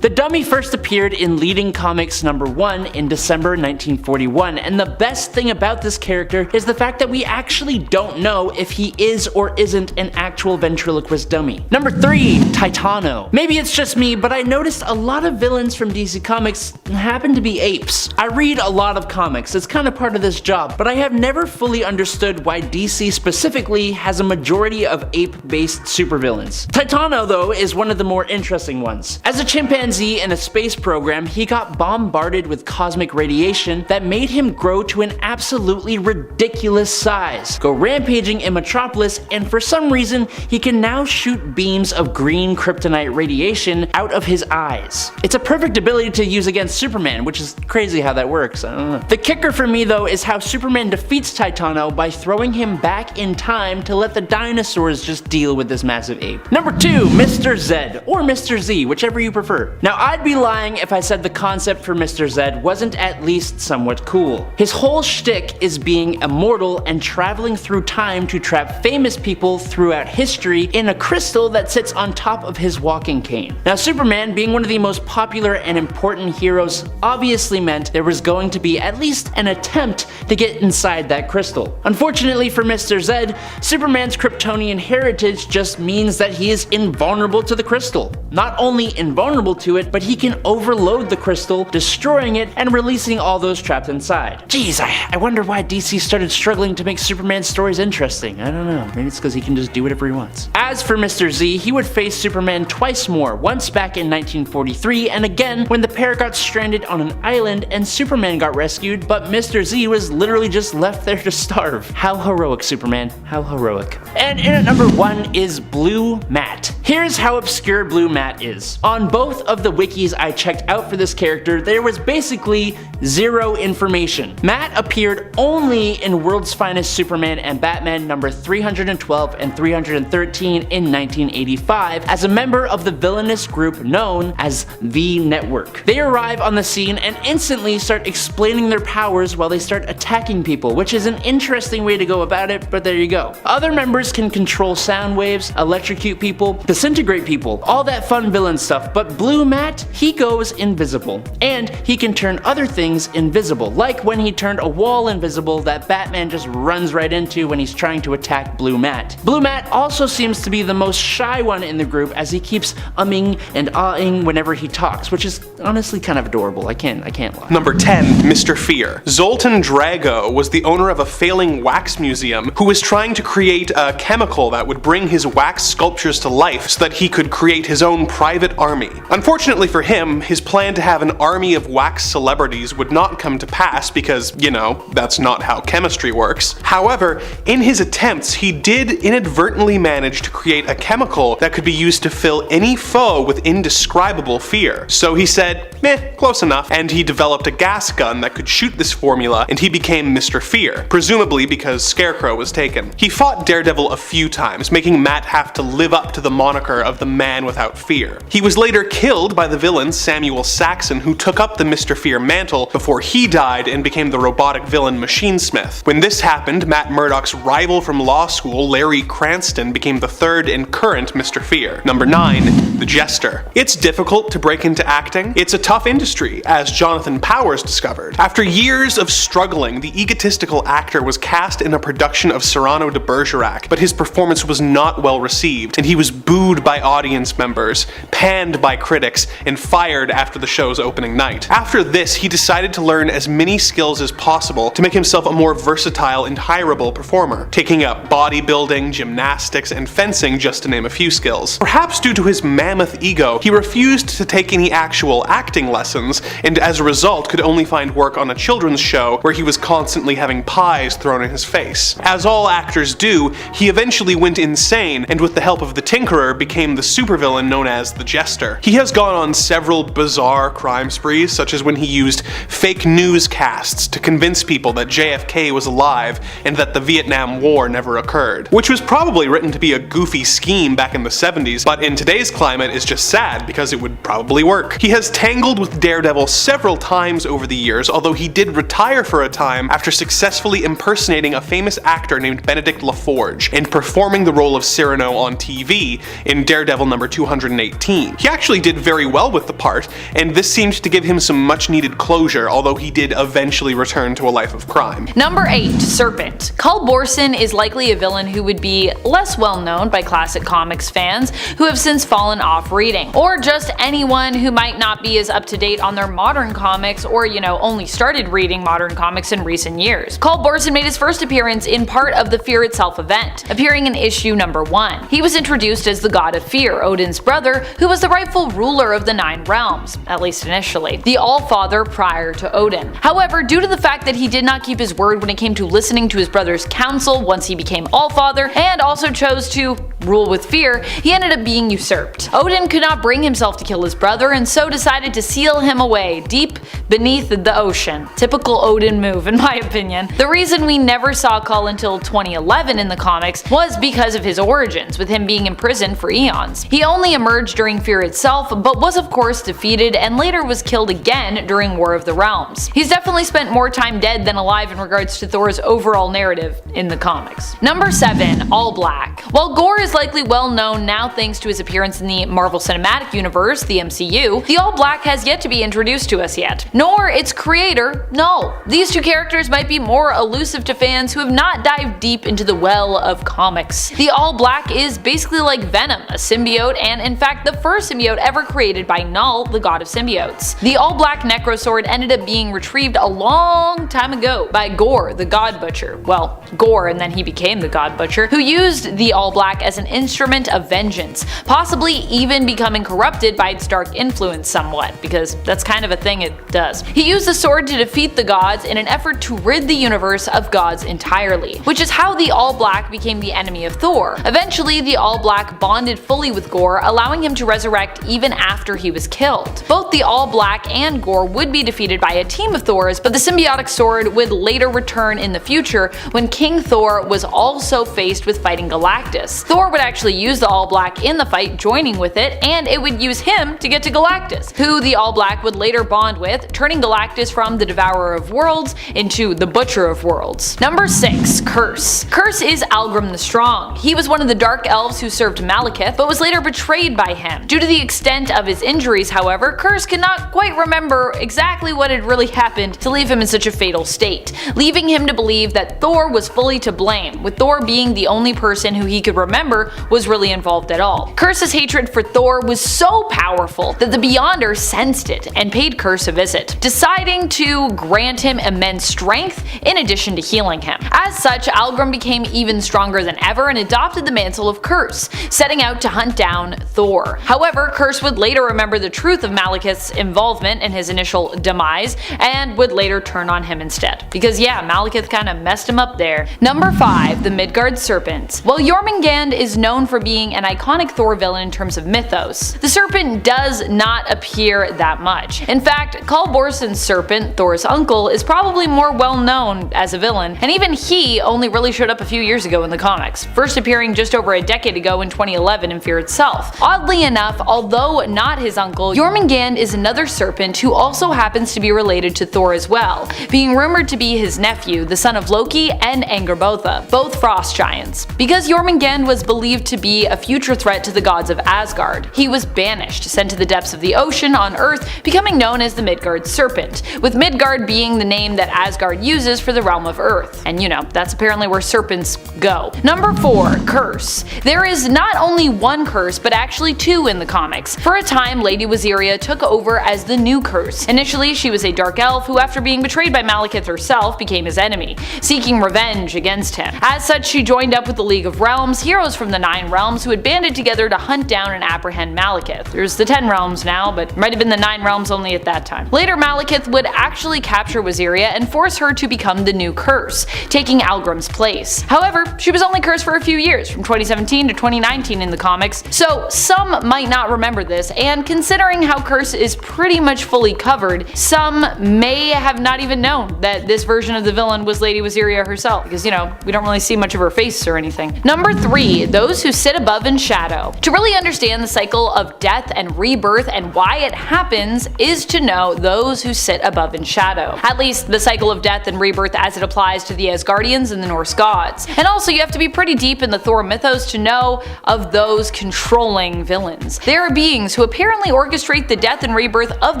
A: The Dummy first appeared in Leading Comics number 1 in December 1941, and the best thing about this character is the fact that we actually don't know if he is or isn't an actual ventriloquist dummy. Number 3. Titano. Maybe it's just me, but I noticed a lot of villains from DC Comics happen to be apes. I read a lot of comics, it's kind of part of this job, but I have never fully understood why DC specifically has a majority of ape-based supervillains. Titano, though, is one of the more interesting ones. As a chimpanzee in a space program, he got bombarded with cosmic radiation that made him grow to an absolutely ridiculous size, go rampaging in Metropolis, and for some reason, he can now shoot beams of green kryptonite radiation out of his eyes. It's a perfect ability to use against Superman, which is crazy how that works. I don't know. The kicker for me, though, is how Superman defeats Titano by throwing him back in time to let the dinosaurs just deal with this massive ape. Number 2. Mr. Z, or Mr. Z, whichever you prefer. Now, I'd be lying if I said the concept for Mr. Z wasn't at least somewhat cool. His whole shtick is being immortal and traveling through time to trap famous people throughout history in a crystal that sits on top of his walking cane. Now, Superman, being one of the most popular and important heroes, obviously meant there was going to be at least an attempt to get inside that crystal. Unfortunately for Mr. Z, Superman's Kryptonian heritage just means that he is invulnerable to the crystal. Not only invulnerable to it, but he can overload the crystal, destroying it and releasing all those trapped inside. Geez, I wonder why DC started struggling to make Superman's stories interesting. I don't know, maybe it's because he can just do whatever he wants. As for Mr. Z, he would face Superman twice more, once back in 1943 and again when the pair got stranded on an island and Superman got rescued, but Mr. Z was literally just left there to starve. How heroic, Superman, how heroic. And in at number 1 is Blue Matt. Here's how obscure Blue Matt is. On both of the wikis I checked out for this character, there was basically zero information. Matt appeared only in World's Finest Superman and Batman number 312 and 313 in 1985 as a member of the villainous group known as The Network. They arrive on the scene and instantly start explaining their powers while they start attacking people, which is an interesting way to go about it, but there you go. Other members can control sound waves, electrocute people, disintegrate people, all that fun villain stuff, but Blue Matt, he goes invisible. And he can turn other things invisible, like when he turned a wall invisible that Batman just runs right into when he's trying to attack Blue Matt. Blue Matt also seems to be the most shy one in the group as he keeps umming and ahhing whenever he talks, which is honestly kind of adorable. I can't lie.
C: Number 10. Mr. Fear. Zoltan Drago was the owner of a failing wax museum who was trying to create a chemical that would bring his wax sculptures to life so that he could create his own private army. Unfortunately for him, his plan to have an army of wax celebrities would not come to pass because, you know, that's not how chemistry works. However, in his attempts, he did inadvertently manage to create a chemical that could be used to fill any foe with indescribable fear. So he said, meh, close enough, and he developed a gas gun that could shoot this formula, and he became Mr. Fear, presumably because Scarecrow was taken. He fought Daredevil a few times, making Matt have to live up to the moniker of the Man Without Fear. He was later killed by the villain Samuel Saxon, who took up the Mr. Fear mantle before he died and became the robotic villain Machine Smith. When this happened, Matt Murdock's rival from law school, Larry Cranston, became the third and current Mr. Fear. Number 9. The Jester. It's difficult to break into acting. It's a tough industry, as Jonathan Powers discovered. After years of struggling, the egotistical actor was cast in a production of Cyrano de Bergerac, but his performance was not well received, and he was booed by audience members, panned by critics, and fired after the show's opening night. After this, he decided to learn as many skills as possible to make himself a more versatile and hireable performer, taking up bodybuilding, gymnastics, and fencing, just to name a few skills. Perhaps due to his mammoth ego, he refused to take any actual acting lessons, and as a result could only find work on a children's show where he was constantly having pies thrown in his face. As all actors do, he eventually went insane, and with the help of the Tinkerer became the supervillain known as the Jester. He has gone on several bizarre crime sprees, such as when he used fake newscasts to convince people that JFK was alive and that the Vietnam War never occurred, which was probably written to be a goofy scheme back in the 70s, but in today's climate is just sad because it would probably work. He has tangled with Daredevil several times over the years, although he did retire for a time after successfully impersonating a famous actor named Benedict LaForge and performing the role of Cyrano on TV in Daredevil number 218. He actually did very well with the part, and this seemed to give him some much needed closure, although he did eventually return to a life of crime.
B: Number 8. Serpent. Cull Borson is likely a villain who would be less well known by classic comics fans who have since fallen off reading, or just anyone who might not be as up to date on their modern comics or, only started reading modern comics in recent years. Cull Borson made his first appearance in part of the Fear Itself event, appearing in issue number 1. He was introduced as the God of Fear, Odin's brother, who was the rightful ruler of the 9 realms, at least initially, the All-Father prior to Odin. However, due to the fact that he did not keep his word when it came to listening to his brother's counsel once he became All-Father, and also chose to rule with fear, he ended up being usurped. Odin could not bring himself to kill his brother and so decided to seal him away deep beneath the ocean. Typical Odin move in my opinion. The reason we never saw Cull until 2011 in the comics was because of his origins, with him being imprisoned for eons. He only emerged during Fear Itself, but was of course defeated and later was killed again during War of the Realms. He's definitely spent more time dead than alive in regards to Thor's overall narrative in the comics. Number 7. All Black. While Gore is likely well known now thanks to his appearance in the Marvel Cinematic Universe, the MCU, the All Black has yet to be introduced to us yet. Nor its creator, Null. These two characters might be more elusive to fans who have not dived deep into the well of comics. The All Black is basically like Venom, a symbiote, and in fact the first symbiote ever created by Null, the god of symbiotes. The All Black Necrosword ended up being retrieved a long time ago by Gore, the God Butcher. Well, Gore, and then he became the God Butcher, who used the All Black as an instrument of vengeance, possibly even becoming corrupted by its dark influence somewhat, because that's kind of a thing it does. He used the sword to defeat the gods in an effort to rid the universe of gods entirely, which is how the All Black became the enemy of Thor. Eventually, the All Black bonded fully with Gore, allowing him to resurrect even after he was killed. Both the All Black and Gore would be defeated by a team of Thors, but the symbiotic sword would later return in the future when King Thor was also faced with fighting Galactus. Thor would actually use the All Black in the fight, joining with it, and it would use him to get to Galactus, who the All Black would later bond with, turning Galactus from the Devourer of Worlds into the Butcher of Worlds. Number 6. Curse. Curse is Algrim the Strong. He was one of the Dark Elves who served Malekith, but was later betrayed by him. Due to the extent of his injuries, however, Curse cannot quite remember exactly what had really happened to leave him in such a fatal state, leaving him to believe that Thor was fully to blame, with Thor being the only person who he could remember was really involved at all. Curse's hatred for Thor was so powerful that the Beyonder sensed it and paid Curse a visit, deciding to grant him immense strength in addition to healing him. As such, Algrim became even stronger than ever and adopted the mantle of Curse, setting out to hunt down Thor. However, Curse would later remember the truth of Malekith's involvement in his initial demise and would later turn on him instead. Because yeah, Malekith kinda messed him up there. Number 5. The Midgard Serpent. While Jormungand is known for being an iconic Thor villain in terms of mythos, the serpent does not appear that much. In fact, Cull Borson's serpent, Thor's uncle, is probably more well known as a villain, and even he only really showed up a few years ago in the comics, first appearing just over a decade ago in 2011 in Fear itself. Oddly enough, although not his uncle, Jormungand is another serpent who also happens to be related to Thor as well, being rumored to be his nephew, the son of Loki and Angrboda, both frost giants. Because Jormungand was believed to be a future threat to the gods of Asgard, he was banished, sent to the depths of the ocean on Earth, becoming known as the Midgard Serpent, with Midgard being the name that Asgard uses for the realm of Earth. And you know, that's apparently where serpents go. Number 4. Curse. There is not only one curse, but actually two in the comics. For a time, Lady Waziria took over as the new curse. Initially, she was a dark elf who, after being betrayed by Malekith herself, became his enemy, seeking revenge against him. As such, she joined up with the League of Realms, heroes from the 9 realms who had banded together to hunt down and apprehend Malekith. There's the 10 realms now, but it might have been the 9 realms only at that time. Later, Malekith would actually capture Waziria and force her to become the new curse, taking Algrim's place. However, she was only cursed for a few years, from 2017 to 2019 in the comics, so some might not remember this, and considering how Curse is pretty much fully covered, some may have not even known that this version of the villain was Lady Waziria herself, because, you know, we don't really see much of her face or anything. Number 3. Those who sit above in shadow. To really understand the cycle of death and rebirth and why it happens is to know those who sit above in shadow. At least the cycle of death and rebirth as it applies to the Asgardians and the Norse gods. And also you have to be pretty deep in the Thor mythos to know of those controlling villains. They are beings who apparently orchestrate the death and rebirth of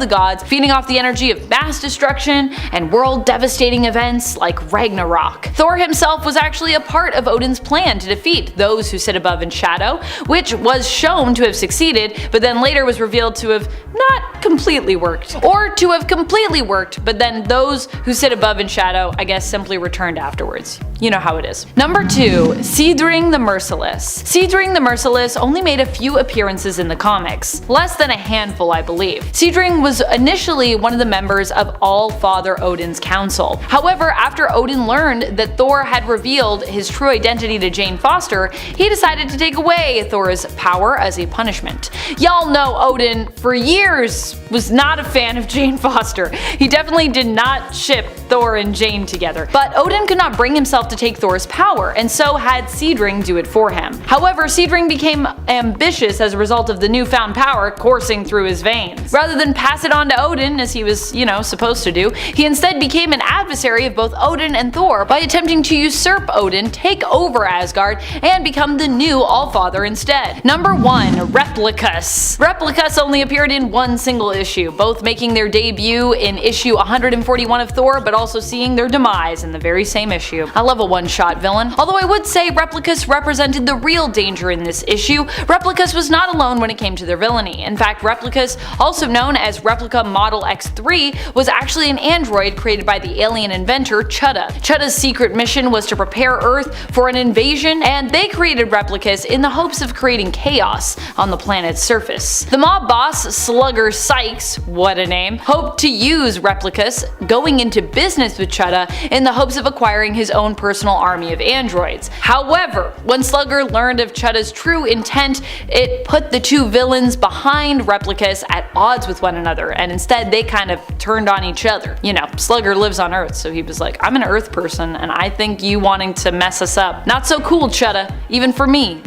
B: the gods, feeding off the energy of mass destruction and world-devastating events like Ragnarok. Thor himself was actually a part of Odin's plan to defeat those who sit above in shadow, which was shown to have succeeded, but then later was revealed to have not completely worked. Or to have completely worked, but then those who sit above in shadow, I guess, simply returned afterwards. You know how it is. Number 2. Seedring the Merciless. Seedring the Merciless only made a few appearances in the comics. Less than a handful, I believe. Seedring was initially one of the members of All-Father Odin's council. However, after Odin learned that Thor had revealed his true identity to Jane Foster, he decided to take away Thor's power as a punishment. Y'all know Odin, for years, was not a fan of Jane Foster. He definitely did not ship Thor and Jane together. But Odin could not bring himself to take Thor's power, and so had Seedring do it for him. However, Seedring became ambitious as a result of the newfound power coursing through his veins. Rather than pass it on to Odin, as he was, you know, supposed to do, he instead became an adversary of both Odin and Thor by attempting to usurp Odin, take over Asgard, and become the new Allfather instead. Number 1. Replicas. Replicas only appeared in one single issue, both making their debut in issue 141 of Thor, but also seeing their demise in the very same issue. I love a one-shot villain. Although I would say Replicas represented the real danger in this issue, Replicas was not alone when it came to their villainy. In fact, Replicas, also known as Replica Model X3, was actually an android created by the alien inventor Chutta. Chutta's secret mission was to prepare Earth for an invasion, and they created Replicas in the hopes of creating chaos on the planet's surface. The mob boss, Slugger Sykes, what a name, hoped to use Replicas, going into business with Chutta in the hopes of acquiring his own personal army of androids. However, when Slugger learned of Chutta's true intent, it put the two villains behind Replicas at odds with one another, and instead they kind of turned on each other. You know, Slugger lives on Earth, so he was like, I'm an Earth person, and I think you wanting to mess us up. Not so cool, Chutta. Even for me,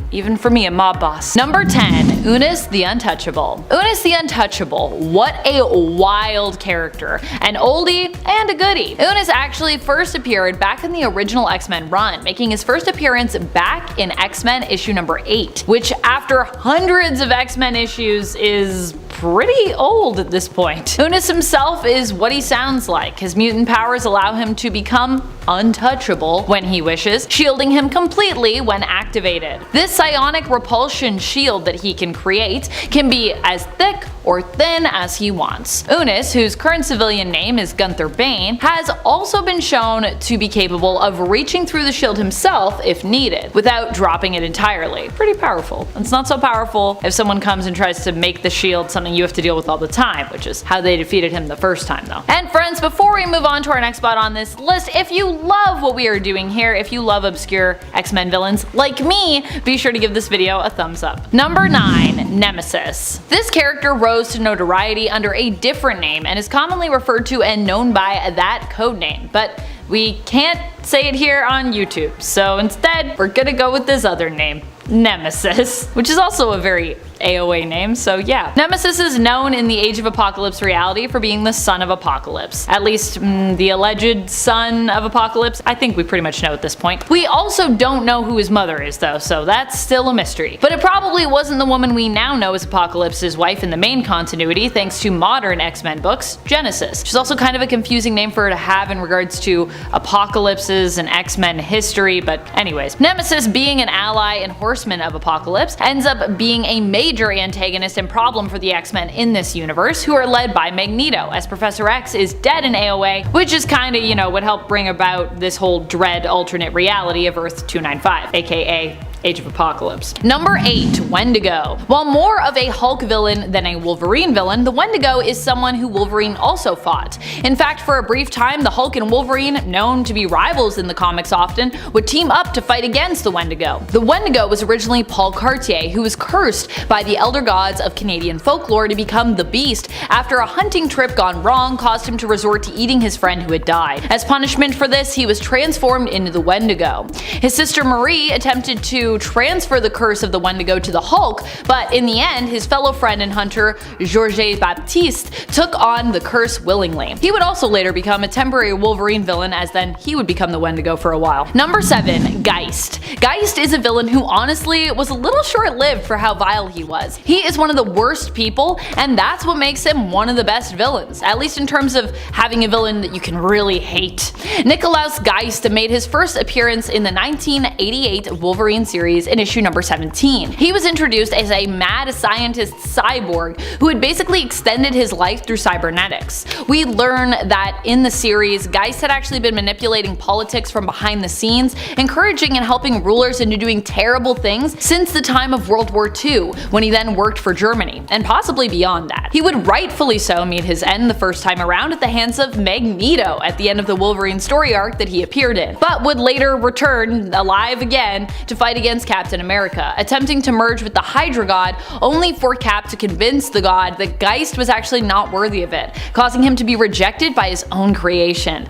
B: a mob boss. Number 10. Unus the Untouchable. Unus the Untouchable. What a wild character. An oldie and a goodie. Unus actually first appeared back in the original X-Men run, making his first appearance back in X-Men issue number 8, which after hundreds of X-Men issues is pretty old at this point. Unus himself is what he sounds like. His mutant powers allow him to become untouchable when he wishes, shielding him completely when activated. This psionic repulsion shield that he can create can be as thick or thin as he wants. Unus, whose current civilian name is Gunther Bane, has also been shown to be capable of reaching through the shield himself if needed, without dropping it entirely. Pretty powerful. It's not so powerful if someone comes and tries to make the shield something you have to deal with all the time, which is how they defeated him the first time though. And friends, before we move on to our next spot on this list, if you love what we are doing here, if you love obscure X-Men villains like me, be sure to give this video a thumbs up. Number 9. Nemesis. This character rose to notoriety under a different name and is commonly referred to and known by that codename, but we can't say it here on YouTube, so instead we're gonna go with this other name, Nemesis, which is also a very AOA name, so yeah. Nemesis is known in the Age of Apocalypse reality for being the son of Apocalypse. At least, the alleged son of Apocalypse. I think we pretty much know at this point. We also don't know who his mother is though, so that's still a mystery. But it probably wasn't the woman we now know as Apocalypse's wife in the main continuity thanks to modern X-Men books, Genesis. She's also kind of a confusing name for her to have in regards to Apocalypse's and X-Men history, but anyways. Nemesis, being an ally and horseman of Apocalypse, ends up being a major antagonist and problem for the X-Men in this universe, who are led by Magneto, as Professor X is dead in AOA, which is kinda, what helped bring about this whole dread alternate reality of Earth 295, aka Age of Apocalypse. Number 8. Wendigo. While more of a Hulk villain than a Wolverine villain, the Wendigo is someone who Wolverine also fought. In fact, for a brief time, the Hulk and Wolverine, known to be rivals in the comics often, would team up to fight against the Wendigo. The Wendigo was originally Paul Cartier, who was cursed by the elder gods of Canadian folklore to become the Beast after a hunting trip gone wrong caused him to resort to eating his friend who had died. As punishment for this, he was transformed into the Wendigo. His sister Marie attempted to transfer the curse of the Wendigo to the Hulk, but in the end, his fellow friend and hunter, Georges Baptiste, took on the curse willingly. He would also later become a temporary Wolverine villain, as then he would become the Wendigo for a while. Number 7. Geist. Geist is a villain who honestly was a little short-lived for how vile he was. He is one of the worst people, and that's what makes him one of the best villains, at least in terms of having a villain that you can really hate. Nikolaus Geist made his first appearance in the 1988 Wolverine series in issue number 17. He was introduced as a mad scientist cyborg who had basically extended his life through cybernetics. We learn that in the series, Geist had actually been manipulating politics from behind the scenes, encouraging and helping rulers into doing terrible things since the time of World War II, when he then worked for Germany, and possibly beyond that. He would rightfully so meet his end the first time around at the hands of Magneto at the end of the Wolverine story arc that he appeared in, but would later return alive again to fight against Captain America, attempting to merge with the Hydra god, only for Cap to convince the god that Geist was actually not worthy of it, causing him to be rejected by his own creation.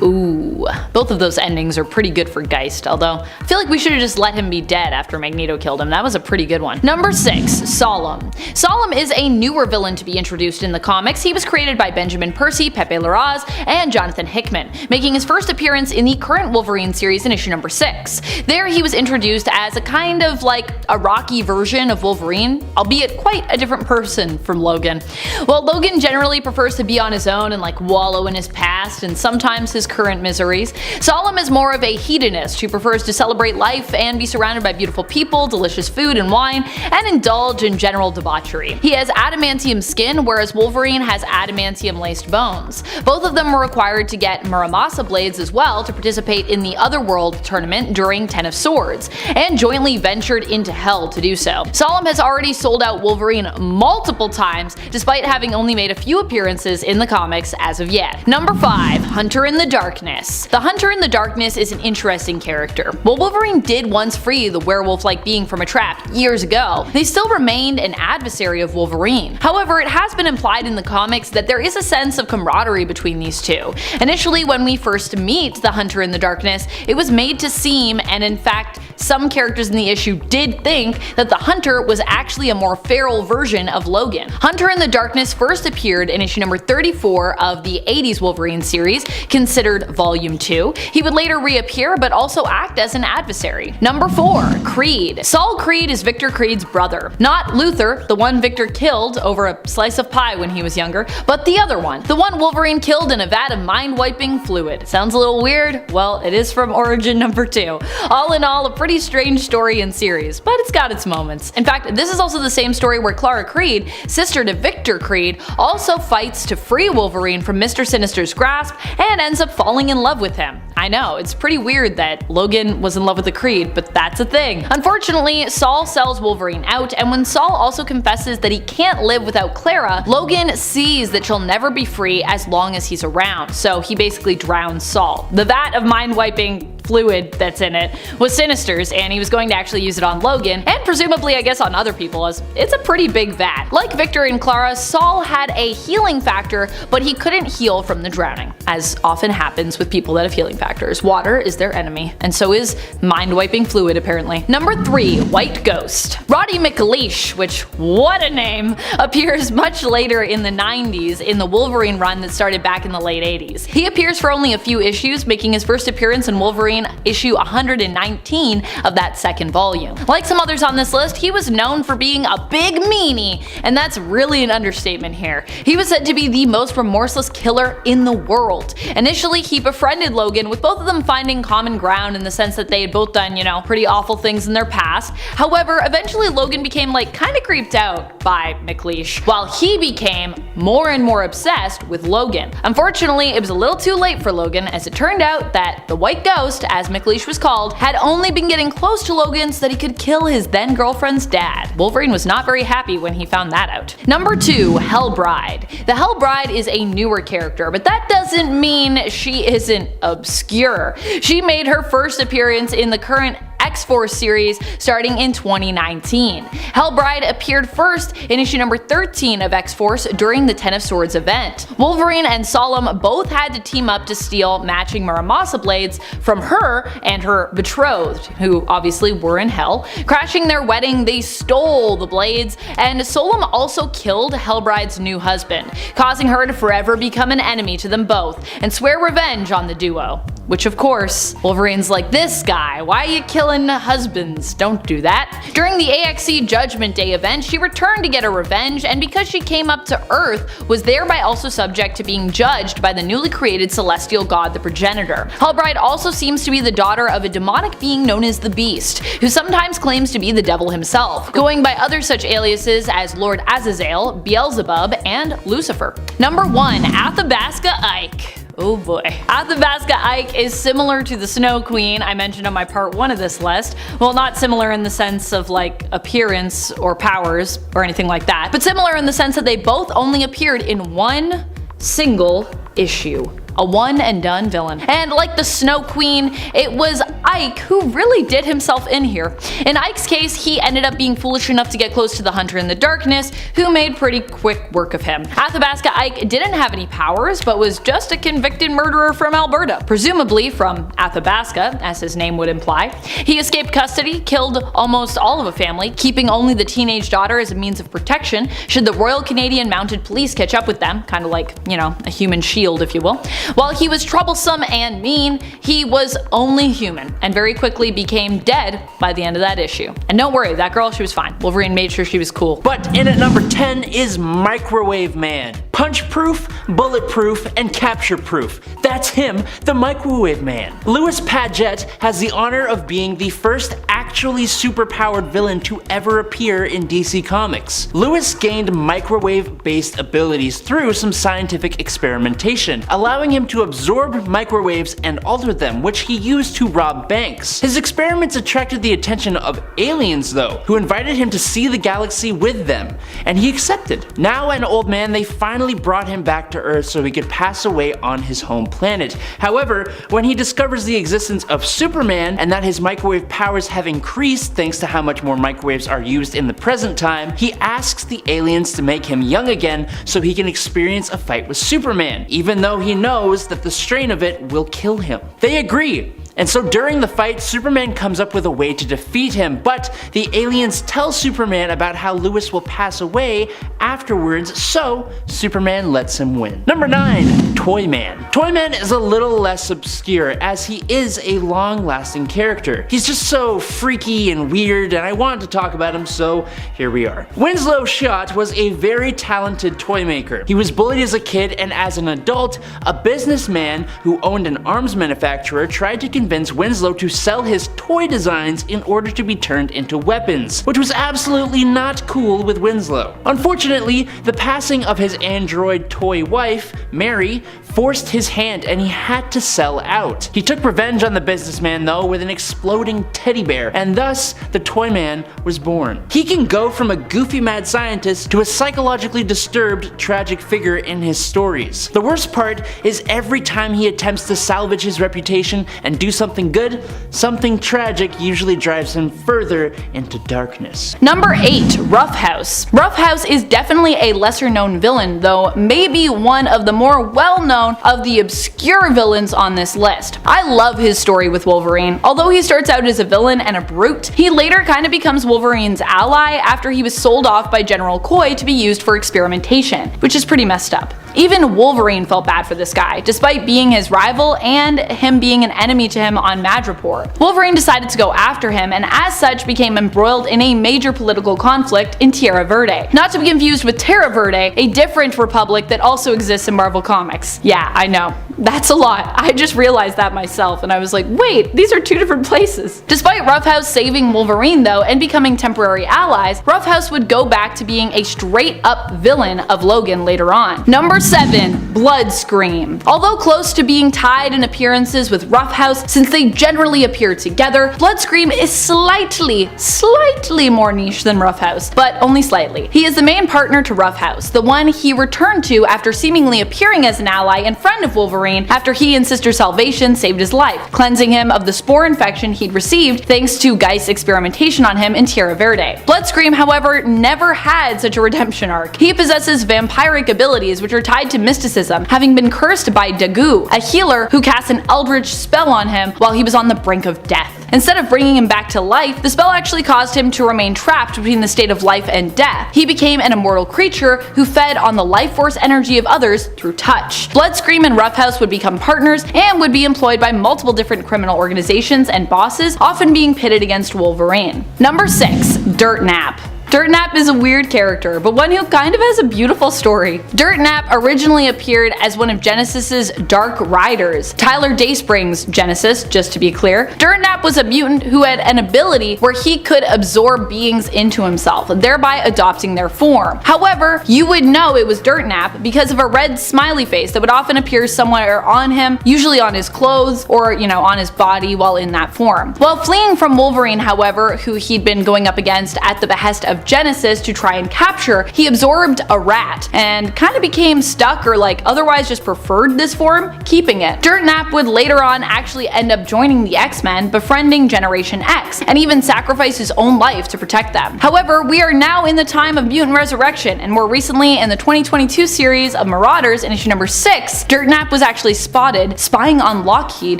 B: Ooh, both of those endings are pretty good for Geist, although I feel like we should have just let him be dead after Magneto killed him. That was a pretty good one. Number 6. Solemn. Solemn is a newer villain to be introduced in the comics. He was created by Benjamin Percy, Pepe Larraz, and Jonathan Hickman, making his first appearance in the current Wolverine series in issue number 6. There he was introduced as a kind of like a Rocky version of Wolverine, albeit quite a different person from Logan. While Logan generally prefers to be on his own and like wallow in his past and sometimes his current miseries, Solemn is more of a hedonist who prefers to celebrate life and be surrounded by beautiful people, delicious food and wine, and indulge in general debauchery. He has adamantium skin, whereas Wolverine has adamantium laced bones. Both of them were required to get Muramasa blades as well to participate in the Otherworld tournament during Ten of Swords, and jointly ventured into hell to do so. Solemn has already sold out Wolverine multiple times, despite having only made a few appearances in the comics as of yet. Number 5. Hunter in the Darkness. The Hunter in the Darkness is an interesting character. While Wolverine did once free the werewolf-like being from a trap years ago, they still remained an adversary of Wolverine. However, it has been implied in the comics that there is a sense of camaraderie between these two. Initially, when we first meet the Hunter in the Darkness, it was made to seem, and in fact, some characters in the issue did think, that the Hunter was actually a more feral version of Logan. Hunter in the Darkness first appeared in issue number 34 of the 80s Wolverine series, considered Volume 2. He would later reappear, but also act as an adversary. Number 4. Creed. Saul Creed is Victor Creed's brother. Not Luther, the one Victor killed over a slice of pie when he was younger, but the other one. The one Wolverine killed in a vat of mind-wiping fluid. Sounds a little weird? Well, it is from Origin number 2. All in all, a pretty strange story and series, but it's got its moments. In fact, this is also the same story where Clara Creed, sister to Victor Creed, also fights to free Wolverine from Mr. Sinister's grasp and ends up falling in love with him. I know, it's pretty weird that Logan was in love with the Creed, but that's a thing. Unfortunately, Saul sells Wolverine out, and when Saul also confesses that he can't live without Clara, Logan sees that she'll never be free as long as he's around, so he basically drowns Saul. The vat of mind-wiping fluid that's in it was Sinister's, and he was going to actually use it on Logan, and presumably I guess on other people, as it's a pretty big vat. Like Victor and Clara, Saul had a healing factor, but he couldn't heal from the drowning. As often happens with people that have healing factors, water is their enemy, and so is mind-wiping fluid apparently. Number 3, White Ghost. Roddy McLeish, which what a name, appears much later in the 90s in the Wolverine run that started back in the late 80s. He appears for only a few issues, making his first appearance in Wolverine issue 119 of that second volume. Like some others on this list, he was known for being a big meanie, and that's really an understatement here. He was said to be the most remorseless killer in the world. Initially, he befriended Logan, with both of them finding common ground in the sense that they had both done, pretty awful things in their past. However, eventually Logan became kinda creeped out by McLeish, while he became more and more obsessed with Logan. Unfortunately, it was a little too late for Logan, as it turned out that the White Ghost, as McLeish was called, had only been getting close to Logan so that he could kill his then girlfriend's dad. Wolverine was not very happy when he found that out. Number 2, Hellbride. The Hellbride is a newer character, but that doesn't mean she isn't obscure. She made her first appearance in the current X-Force series starting in 2019. Hellbride appeared first in issue number 13 of X-Force during the Ten of Swords event. Wolverine and Solemn both had to team up to steal matching Muramasa blades from her and her betrothed, who obviously were in hell. Crashing their wedding, they stole the blades, and Solemn also killed Hellbride's new husband, causing her to forever become an enemy to them both and swear revenge on the duo. Which of course, Wolverine's like, this guy, why are you killing husbands? Don't do that. During the AXE Judgment Day event, she returned to get her revenge, and because she came up to Earth, was thereby also subject to being judged by the newly created celestial god, the Progenitor. Hellbride also seems to be the daughter of a demonic being known as the Beast, who sometimes claims to be the devil himself, going by other such aliases as Lord Azazel, Beelzebub, and Lucifer. Number 1, Athabasca Ike. Oh boy. Athabasca Ike is similar to the Snow Queen I mentioned on my part 1 of this list. Well, not similar in the sense of appearance or powers or anything like that, but similar in the sense that they both only appeared in one single issue. A one and done villain. And like the Snow Queen, it was Ike who really did himself in here. In Ike's case, he ended up being foolish enough to get close to the Hunter in the Darkness, who made pretty quick work of him. Athabasca Ike didn't have any powers, but was just a convicted murderer from Alberta, presumably from Athabasca, as his name would imply. He escaped custody, killed almost all of a family, keeping only the teenage daughter as a means of protection should the Royal Canadian Mounted Police catch up with them, kind of like, a human shield if you will. While he was troublesome and mean, he was only human, and very quickly became dead by the end of that issue. And don't worry, that girl, she was fine. Wolverine made sure she was cool.
A: But in at number 10 is Microwave Man. Punch-proof, bulletproof, and capture-proof. That's him, the Microwave Man. Louis Paget has the honor of being the first actually superpowered villain to ever appear in DC Comics. Louis gained microwave-based abilities through some scientific experimentation, allowing him to absorb microwaves and alter them, which he used to rob banks. His experiments attracted the attention of aliens though, who invited him to see the galaxy with them, and he accepted. Now an old man, they finally brought him back to Earth so he could pass away on his home planet. However, when he discovers the existence of Superman and that his microwave powers have increased thanks to how much more microwaves are used in the present time, he asks the aliens to make him young again so he can experience a fight with Superman, even though he knows that the strain of it will kill him. They agree. And so during the fight, Superman comes up with a way to defeat him, but the aliens tell Superman about how Louis will pass away afterwards, so Superman lets him win. Number 9, Toyman. Toyman is a little less obscure as he is a long-lasting character. He's just so freaky and weird, and I wanted to talk about him, so here we are. Winslow Schott was a very talented toy maker. He was bullied as a kid, and as an adult, a businessman who owned an arms manufacturer tried to convince Winslow to sell his toy designs in order to be turned into weapons, which was absolutely not cool with Winslow. Unfortunately, the passing of his android toy wife, Mary, forced his hand and he had to sell out. He took revenge on the businessman though with an exploding teddy bear, and thus the Toyman was born. He can go from a goofy mad scientist to a psychologically disturbed tragic figure in his stories. The worst part is every time he attempts to salvage his reputation and do something good, something tragic usually drives him further into darkness.
B: Number 8. Roughhouse. Roughhouse is definitely a lesser known villain, though maybe one of the more well known of the obscure villains on this list. I love his story with Wolverine. Although he starts out as a villain and a brute, he later kind of becomes Wolverine's ally after he was sold off by General Coy to be used for experimentation, which is pretty messed up. Even Wolverine felt bad for this guy, despite being his rival and him being an enemy to him on Madripoor. Wolverine decided to go after him and as such became embroiled in a major political conflict in Tierra Verde. Not to be confused with Terra Verde, a different republic that also exists in Marvel Comics. Yeah, I know. That's a lot. I just realized that myself and I was like, wait, these are 2 different places. Despite Roughhouse saving Wolverine though and becoming temporary allies, Roughhouse would go back to being a straight up villain of Logan later on. Number 7. Bloodscream. Although close to being tied in appearances with Roughhouse since they generally appear together, Bloodscream is slightly more niche than Roughhouse, but only slightly. He is the main partner to Roughhouse, the one he returned to after seemingly appearing as an ally and friend of Wolverine after he and Sister Salvation saved his life, cleansing him of the spore infection he'd received thanks to Geist's experimentation on him in Tierra Verde. Bloodscream, however, never had such a redemption arc. He possesses vampiric abilities which are tied to mysticism, having been cursed by Dagu, a healer who cast an eldritch spell on him while he was on the brink of death. Instead of bringing him back to life, the spell actually caused him to remain trapped between the state of life and death. He became an immortal creature who fed on the life force energy of others through touch. Bloodscream and Roughhouse would become partners and would be employed by multiple different criminal organizations and bosses, often being pitted against Wolverine. Number 6. Dirtnap. Dirtnap is a weird character, but one who kind of has a beautiful story. Dirtnap originally appeared as one of Genesis's Dark Riders, Tyler Dayspring's Genesis, just to be clear. Dirtnap was a mutant who had an ability where he could absorb beings into himself, thereby adopting their form. However, you would know it was Dirtnap because of a red smiley face that would often appear somewhere on him, usually on his clothes or, on his body while in that form. While fleeing from Wolverine, however, who he'd been going up against at the behest of Genesis to try and capture, he absorbed a rat and kind of became stuck or otherwise just preferred this form, keeping it. Dirtnap would later on actually end up joining the X-Men, befriending Generation X, and even sacrifice his own life to protect them. However, we are now in the time of mutant resurrection, and more recently in the 2022 series of Marauders in issue number 6, Dirtnap was actually spotted spying on Lockheed,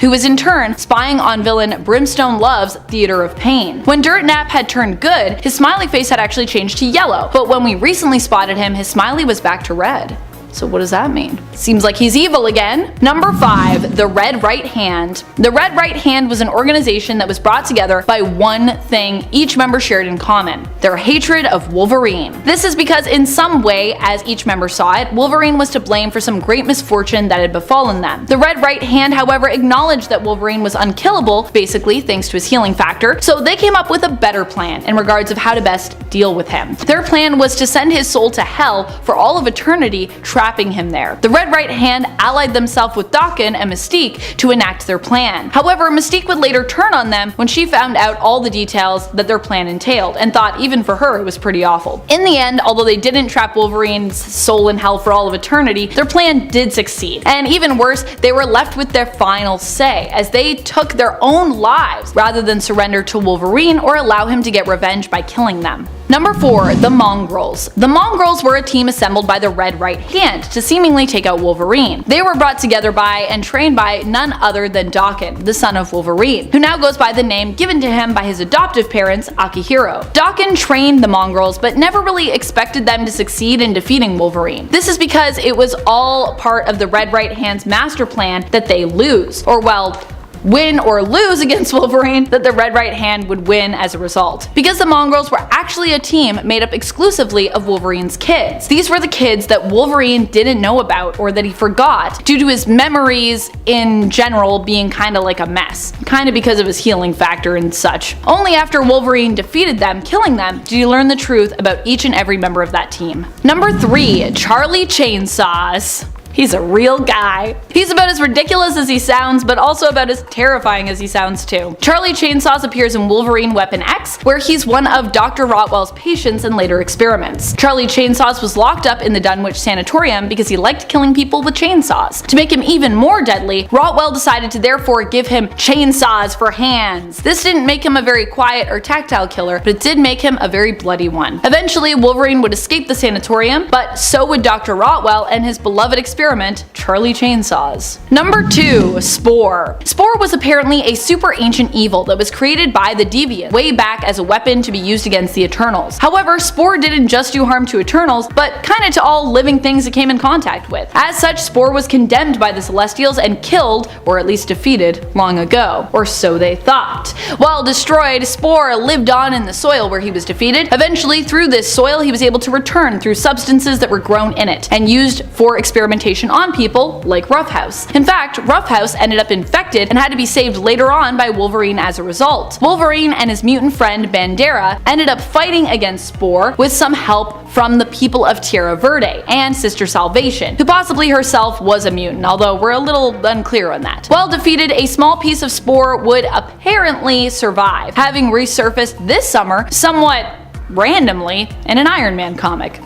B: who was in turn spying on villain Brimstone Love's Theater of Pain. When Dirtnap had turned good, his smiley face had actually changed to yellow, but when we recently spotted him, his smiley was back to red. So what does that mean? Seems like he's evil again. Number 5. The Red Right Hand. The Red Right Hand was an organization that was brought together by one thing each member shared in common: their hatred of Wolverine. This is because in some way, as each member saw it, Wolverine was to blame for some great misfortune that had befallen them. The Red Right Hand, however, acknowledged that Wolverine was unkillable, basically thanks to his healing factor, so they came up with a better plan in regards of how to best deal with him. Their plan was to send his soul to hell for all of eternity, trapping him there. The Red Right Hand allied themselves with Daken and Mystique to enact their plan. However, Mystique would later turn on them when she found out all the details that their plan entailed, and thought even for her it was pretty awful. In the end, although they didn't trap Wolverine's soul in hell for all of eternity, their plan did succeed. And even worse, they were left with their final say, as they took their own lives rather than surrender to Wolverine or allow him to get revenge by killing them. Number 4. The Mongrels. The Mongrels were a team assembled by the Red Right Hand to seemingly take out Wolverine. They were brought together by and trained by none other than Daken, the son of Wolverine, who now goes by the name given to him by his adoptive parents, Akihiro. Daken trained the Mongrels, but never really expected them to succeed in defeating Wolverine. This is because it was all part of the Red Right Hand's master plan that they lose, or well, win or lose against Wolverine, that the Red Right Hand would win as a result. Because the Mongrels were actually a team made up exclusively of Wolverine's kids. These were the kids that Wolverine didn't know about or that he forgot due to his memories in general being kinda like a mess. Kinda because of his healing factor and such. Only after Wolverine defeated them, killing them, did you learn the truth about each and every member of that team. Number 3. Charlie Chainsaws. He's a real guy. He's about as ridiculous as he sounds, but also about as terrifying as he sounds too. Charlie Chainsaw's appears in Wolverine Weapon X, where he's one of Dr. Rotwell's patients in later experiments. Charlie Chainsaw's was locked up in the Dunwich Sanatorium because he liked killing people with chainsaws. To make him even more deadly, Rotwell decided to therefore give him chainsaws for hands. This didn't make him a very quiet or tactile killer, but it did make him a very bloody one. Eventually, Wolverine would escape the sanatorium, but so would Dr. Rotwell and his beloved experiment, Charlie Chainsaws. Number 2. Spore. Spore was apparently a super ancient evil that was created by the Deviants way back as a weapon to be used against the Eternals. However, Spore didn't just do harm to Eternals, but kinda to all living things it came in contact with. As such, Spore was condemned by the Celestials and killed, or at least defeated, long ago. Or so they thought. While destroyed, Spore lived on in the soil where he was defeated. Eventually, through this soil, he was able to return through substances that were grown in it, and used for experimentation on people, like Roughhouse. In fact, Roughhouse ended up infected and had to be saved later on by Wolverine as a result. Wolverine and his mutant friend Bandera ended up fighting against Spore with some help from the people of Tierra Verde and Sister Salvation, who possibly herself was a mutant, although we're a little unclear on that. While defeated, a small piece of Spore would apparently survive, having resurfaced this summer somewhat randomly in an Iron Man comic.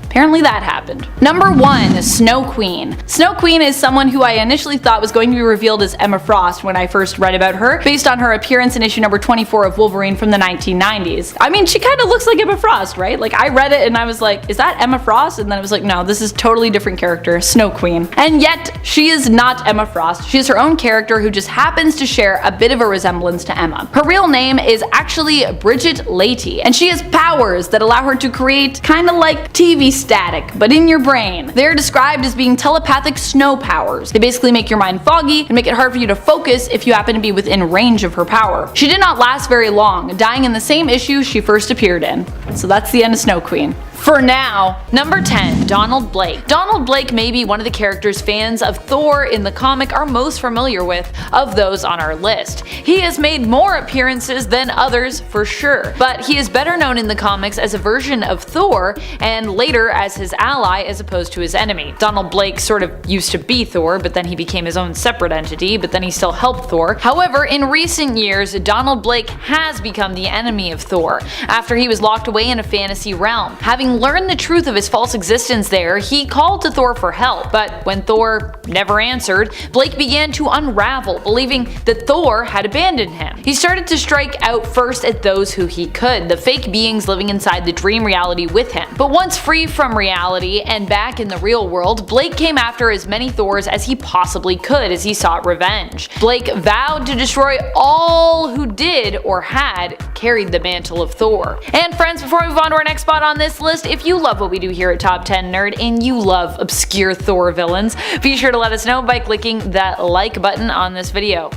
B: Apparently that happened. Number 1. Snow Queen. Snow Queen is someone who I initially thought was going to be revealed as Emma Frost when I first read about her, based on her appearance in issue number 24 of Wolverine from the 1990s. I mean, she kind of looks like Emma Frost, right? Like, I read it and I was like, is that Emma Frost? And then I was like, no, this is totally different character, Snow Queen. And yet, she is not Emma Frost. She is her own character who just happens to share a bit of a resemblance to Emma. Her real name is actually Bridget Leahy, and she has powers that allow her to create kind of like TV static, but in your brain. They're described as being telepathic snow powers. They basically make your mind foggy and make it hard for you to focus if you happen to be within range of her power. She did not last very long, dying in the same issue she first appeared in. So that's the end of Snow Queen. For now. Number 10. Donald Blake. Donald Blake may be one of the characters fans of Thor in the comic are most familiar with of those on our list. He has made more appearances than others for sure, but he is better known in the comics as a version of Thor and later as his ally as opposed to his enemy. Donald Blake sort of used to be Thor, but then he became his own separate entity, but then he still helped Thor. However, in recent years, Donald Blake has become the enemy of Thor after he was locked away in a fantasy realm. Having learned the truth of his false existence there, he called to Thor for help, but when Thor never answered, Blake began to unravel, believing that Thor had abandoned him. He started to strike out first at those who he could, the fake beings living inside the dream reality with him. But once free from reality and back in the real world, Blake came after as many Thors as he possibly could as he sought revenge. Blake vowed to destroy all who did or had carried the mantle of Thor. And friends, before we move on to our next spot on this list, if you love what we do here at Top 10 Nerd and you love obscure Thor villains, be sure to let us know by clicking that like button on this video.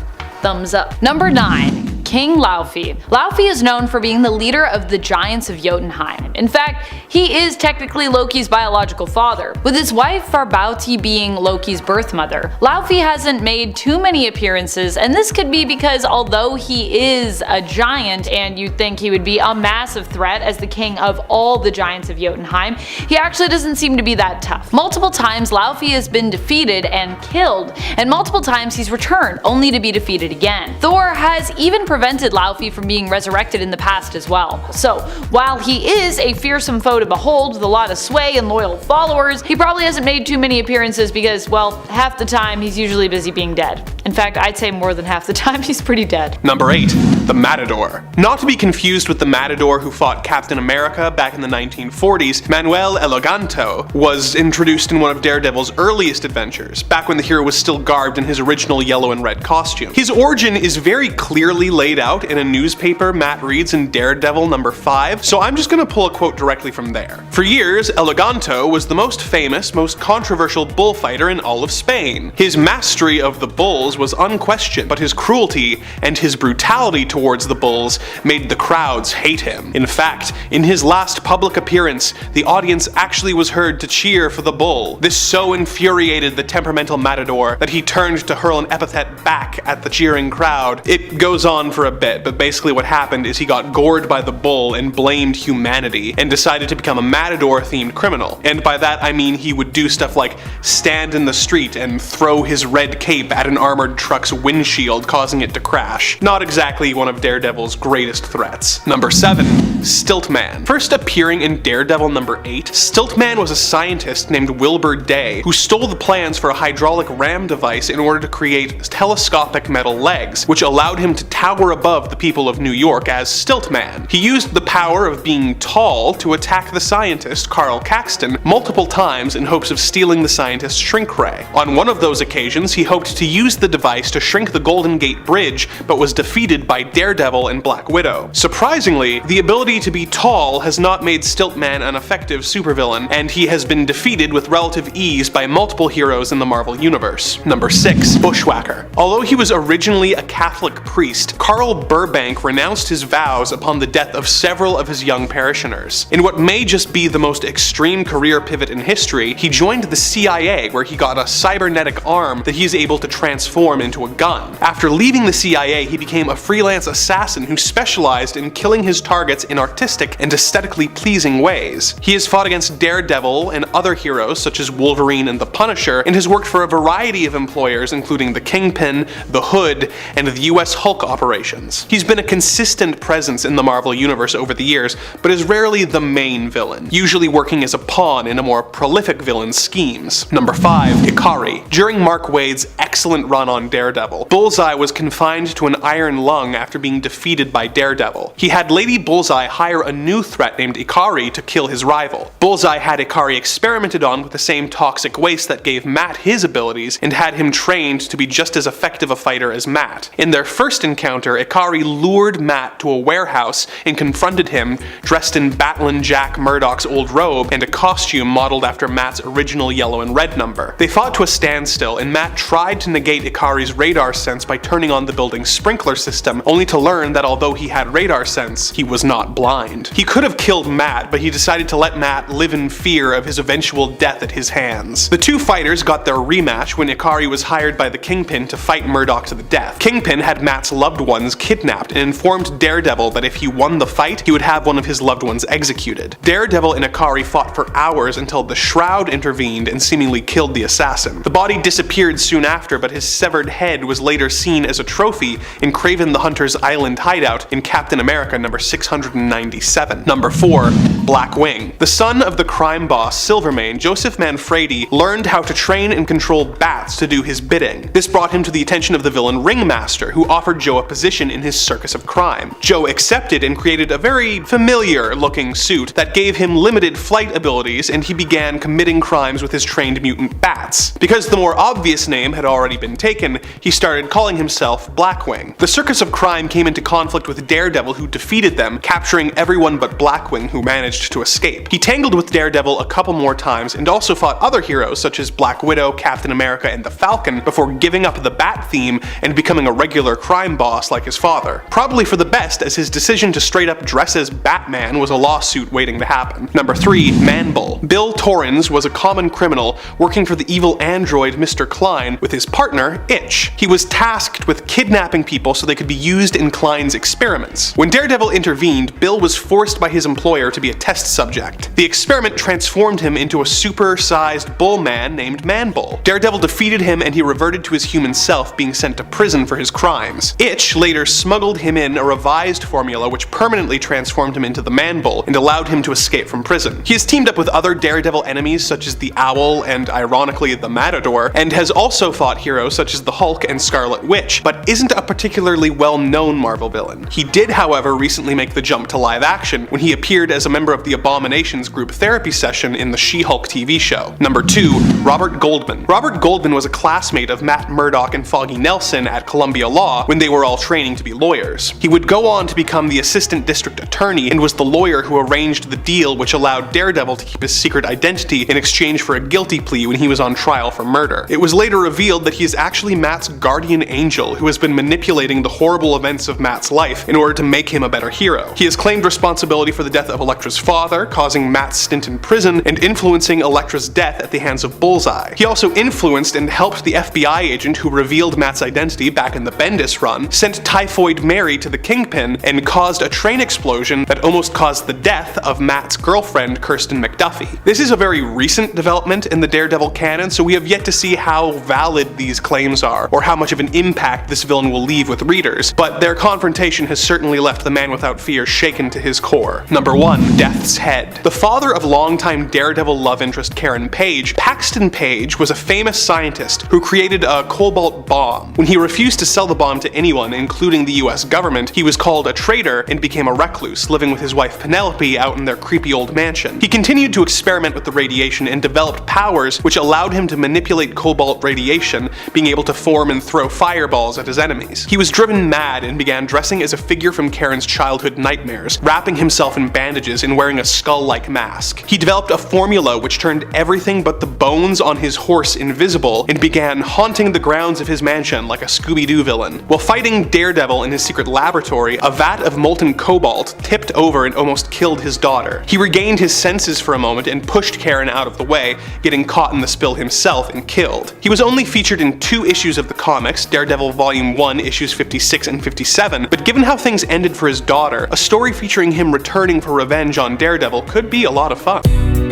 B: Thumbs up. Number 9. King Laufey. Laufey is known for being the leader of the Giants of Jotunheim. In fact, he is technically Loki's biological father, with his wife Farbauti being Loki's birth mother. Laufey hasn't made too many appearances, and this could be because although he is a giant and you'd think he would be a massive threat as the king of all the Giants of Jotunheim, he actually doesn't seem to be that tough. Multiple times Laufey has been defeated and killed, and multiple times he's returned, only to be defeated again. Thor has even prevented Laufey from being resurrected in the past as well. So, while he is a fearsome foe to behold with a lot of sway and loyal followers, he probably hasn't made too many appearances because, well, half the time he's usually busy being dead. In fact, I'd say more than half the time he's pretty dead.
C: Number 8. The Matador. Not to be confused with the Matador who fought Captain America back in the 1940s, Manuel Eleganto was introduced in one of Daredevil's earliest adventures, back when the hero was still garbed in his original yellow and red costume. His origin is very clearly laid out in a newspaper Matt reads in Daredevil number 5, so I'm just gonna pull a quote directly from there. For years, Eleganto was the most famous, most controversial bullfighter in all of Spain. His mastery of the bulls was unquestioned, but his cruelty and his brutality towards the bulls made the crowds hate him. In fact, in his last public appearance, the audience actually was heard to cheer for the bull. This so infuriated the temperamental matador that he turned to hurl an epithet back at the cheering crowd. It goes on for a bit, but basically what happened is he got gored by the bull and blamed humanity, and decided to become a matador-themed criminal. And by that I mean he would do stuff like stand in the street and throw his red cape at an armored truck's windshield, causing it to crash. Not exactly one of Daredevil's greatest threats. Number 7. Stiltman. First appearing in Daredevil number 8, Stiltman was a scientist named Wilbur Day who stole the plans for a hydraulic ram device in order to create telescopic metal legs, which allowed him to tower above the people of New York as Stiltman. He used the power of being tall to attack the scientist, Carl Caxton, multiple times in hopes of stealing the scientist's shrink ray. On one of those occasions, he hoped to use the device to shrink the Golden Gate Bridge, but was defeated by Daredevil and Black Widow. Surprisingly, the ability to be tall has not made Stiltman an effective supervillain, and he has been defeated with relative ease by multiple heroes in the Marvel Universe. Number 6. Bushwhacker. Although he was originally a Catholic priest, Carl Burbank renounced his vows upon the death of several of his young parishioners. In what may just be the most extreme career pivot in history, he joined the CIA, where he got a cybernetic arm that he is able to transform into a gun. After leaving the CIA, he became a freelance assassin who specialized in killing his targets in artistic and aesthetically pleasing ways. He has fought against Daredevil and other heroes such as Wolverine and the Punisher, and has worked for a variety of employers including the Kingpin, the Hood, and the US Hulk operations. He's been a consistent presence in the Marvel Universe over the years, but is rarely the main villain, usually working as a pawn in a more prolific villain's schemes. Number 5. Ikari. During Mark Waid's excellent run on Daredevil, Bullseye was confined to an iron lung after being defeated by Daredevil. He had Lady Bullseye hire a new threat named Ikari to kill his rival. Bullseye had Ikari experimented on with the same toxic waste that gave Matt his abilities, and had him trained to be just as effective a fighter as Matt. In their first encounter, Ikari lured Matt to a warehouse and confronted him dressed in Batlin Jack Murdoch's old robe and a costume modeled after Matt's original yellow and red number. They fought to a standstill, and Matt tried to negate Ikari's radar sense by turning on the building's sprinkler system, only to learn that although he had radar sense, he was not blind. He could have killed Matt, but he decided to let Matt live in fear of his eventual death at his hands. The two fighters got their rematch when Ikari was hired by the Kingpin to fight Murdoch to the death. Kingpin had Matt's loved ones kidnapped and informed Daredevil that if he won the fight, he would have one of his loved ones executed. Daredevil and Ikari fought for hours until the Shroud intervened and seemingly killed the assassin. The body disappeared soon after, but his severed head was later seen as a trophy in Kraven the Hunter's island hideout in Captain America number 697. Number 4. Blackwing. The son of the crime boss Silvermane, Joseph Manfredi learned how to train and control bats to do his bidding. This brought him to the attention of the villain Ringmaster, who offered Joe a position in his circus of crime. Joe accepted and created a very familiar looking suit that gave him limited flight abilities, and he began committing crimes with his trained mutant bats. Because the more obvious name had already been taken, he started calling himself Blackwing. The circus of crime came into conflict with Daredevil, who defeated them, capturing everyone but Blackwing, who managed to escape. He tangled with Daredevil a couple more times and also fought other heroes such as Black Widow, Captain America, and the Falcon before giving up the bat theme and becoming a regular crime boss like his father. Probably for the best, as his decision to straight up dress as Batman was a lawsuit waiting to happen. Number 3. Manbull. Bill Torrens was a common criminal working for the evil android Mr. Klein with his partner, Itch. He was tasked with kidnapping people so they could be used in Klein's experiments. When Daredevil intervened, Bill was forced by his employer to be a test subject. The experiment transformed him into a super-sized bull man named Manbull. Daredevil defeated him and he reverted to his human self, being sent to prison for his crimes. Itch later smuggled him in a revised formula which permanently transformed him into the Manbull and allowed him to escape from prison. He has teamed up with other Daredevil enemies such as the Owl and, ironically, the Matador, and has also fought heroes such as the Hulk and Scarlet Witch, but isn't a particularly well-known Marvel villain. He did, however, recently make the jump to live action when he appeared as a member of the Abominations group therapy session in the She-Hulk TV show. Number 2. Robert Goldman. Robert Goldman was a classmate of Matt Murdock and Foggy Nelson at Columbia Law when they were all training to be lawyers. He would go on to become the assistant district attorney and was the lawyer who arranged the deal which allowed Daredevil to keep his secret identity in exchange for a guilty plea when he was on trial for murder. It was later revealed that he is actually Matt's guardian angel who has been manipulating the horrible events of Matt's life in order to make him a better hero. He has claimed responsibility for the death of Elektra's father, causing Matt's stint in prison, and influencing Elektra's death at the hands of Bullseye. He also influenced and helped the FBI agent who revealed Matt's identity back in the Bendis run, sent Typhoid Mary to the Kingpin, and caused a train explosion that almost caused the death of Matt's girlfriend, Kirsten McDuffie. This is a very recent development in the Daredevil canon, so we have yet to see how valid these claims are, or how much of an impact this villain will leave with readers, but their confrontation has certainly left the Man Without Fear shaken to his core. Number 1. Death's Head. The father of longtime Daredevil love interest Karen Page, Paxton Page was a famous scientist who created a cobalt bomb. When he refused to sell the bomb to anyone, including the US government, he was called a traitor and became a recluse, living with his wife Penelope out in their creepy old mansion. He continued to experiment with the radiation and developed powers which allowed him to manipulate cobalt radiation, being able to form and throw fireballs at his enemies. He was driven mad and began dressing as a figure from Karen's childhood nightmares, wrapping himself in bandages and wearing a skull-like mask. He developed a formula which turned everything but the bones on his horse invisible and began haunting the grounds of his mansion like a Scooby-Doo villain. While fighting Daredevil in his secret laboratory, a vat of molten cobalt tipped over and almost killed his daughter. He regained his senses for a moment and pushed Karen out of the way, getting caught in the spill himself and killed. He was only featured in 2 issues of the comics, Daredevil Volume 1 issues 56 and 57, but given how things ended for his daughter, a story featuring him returning for revenge on Daredevil could be a lot of fun.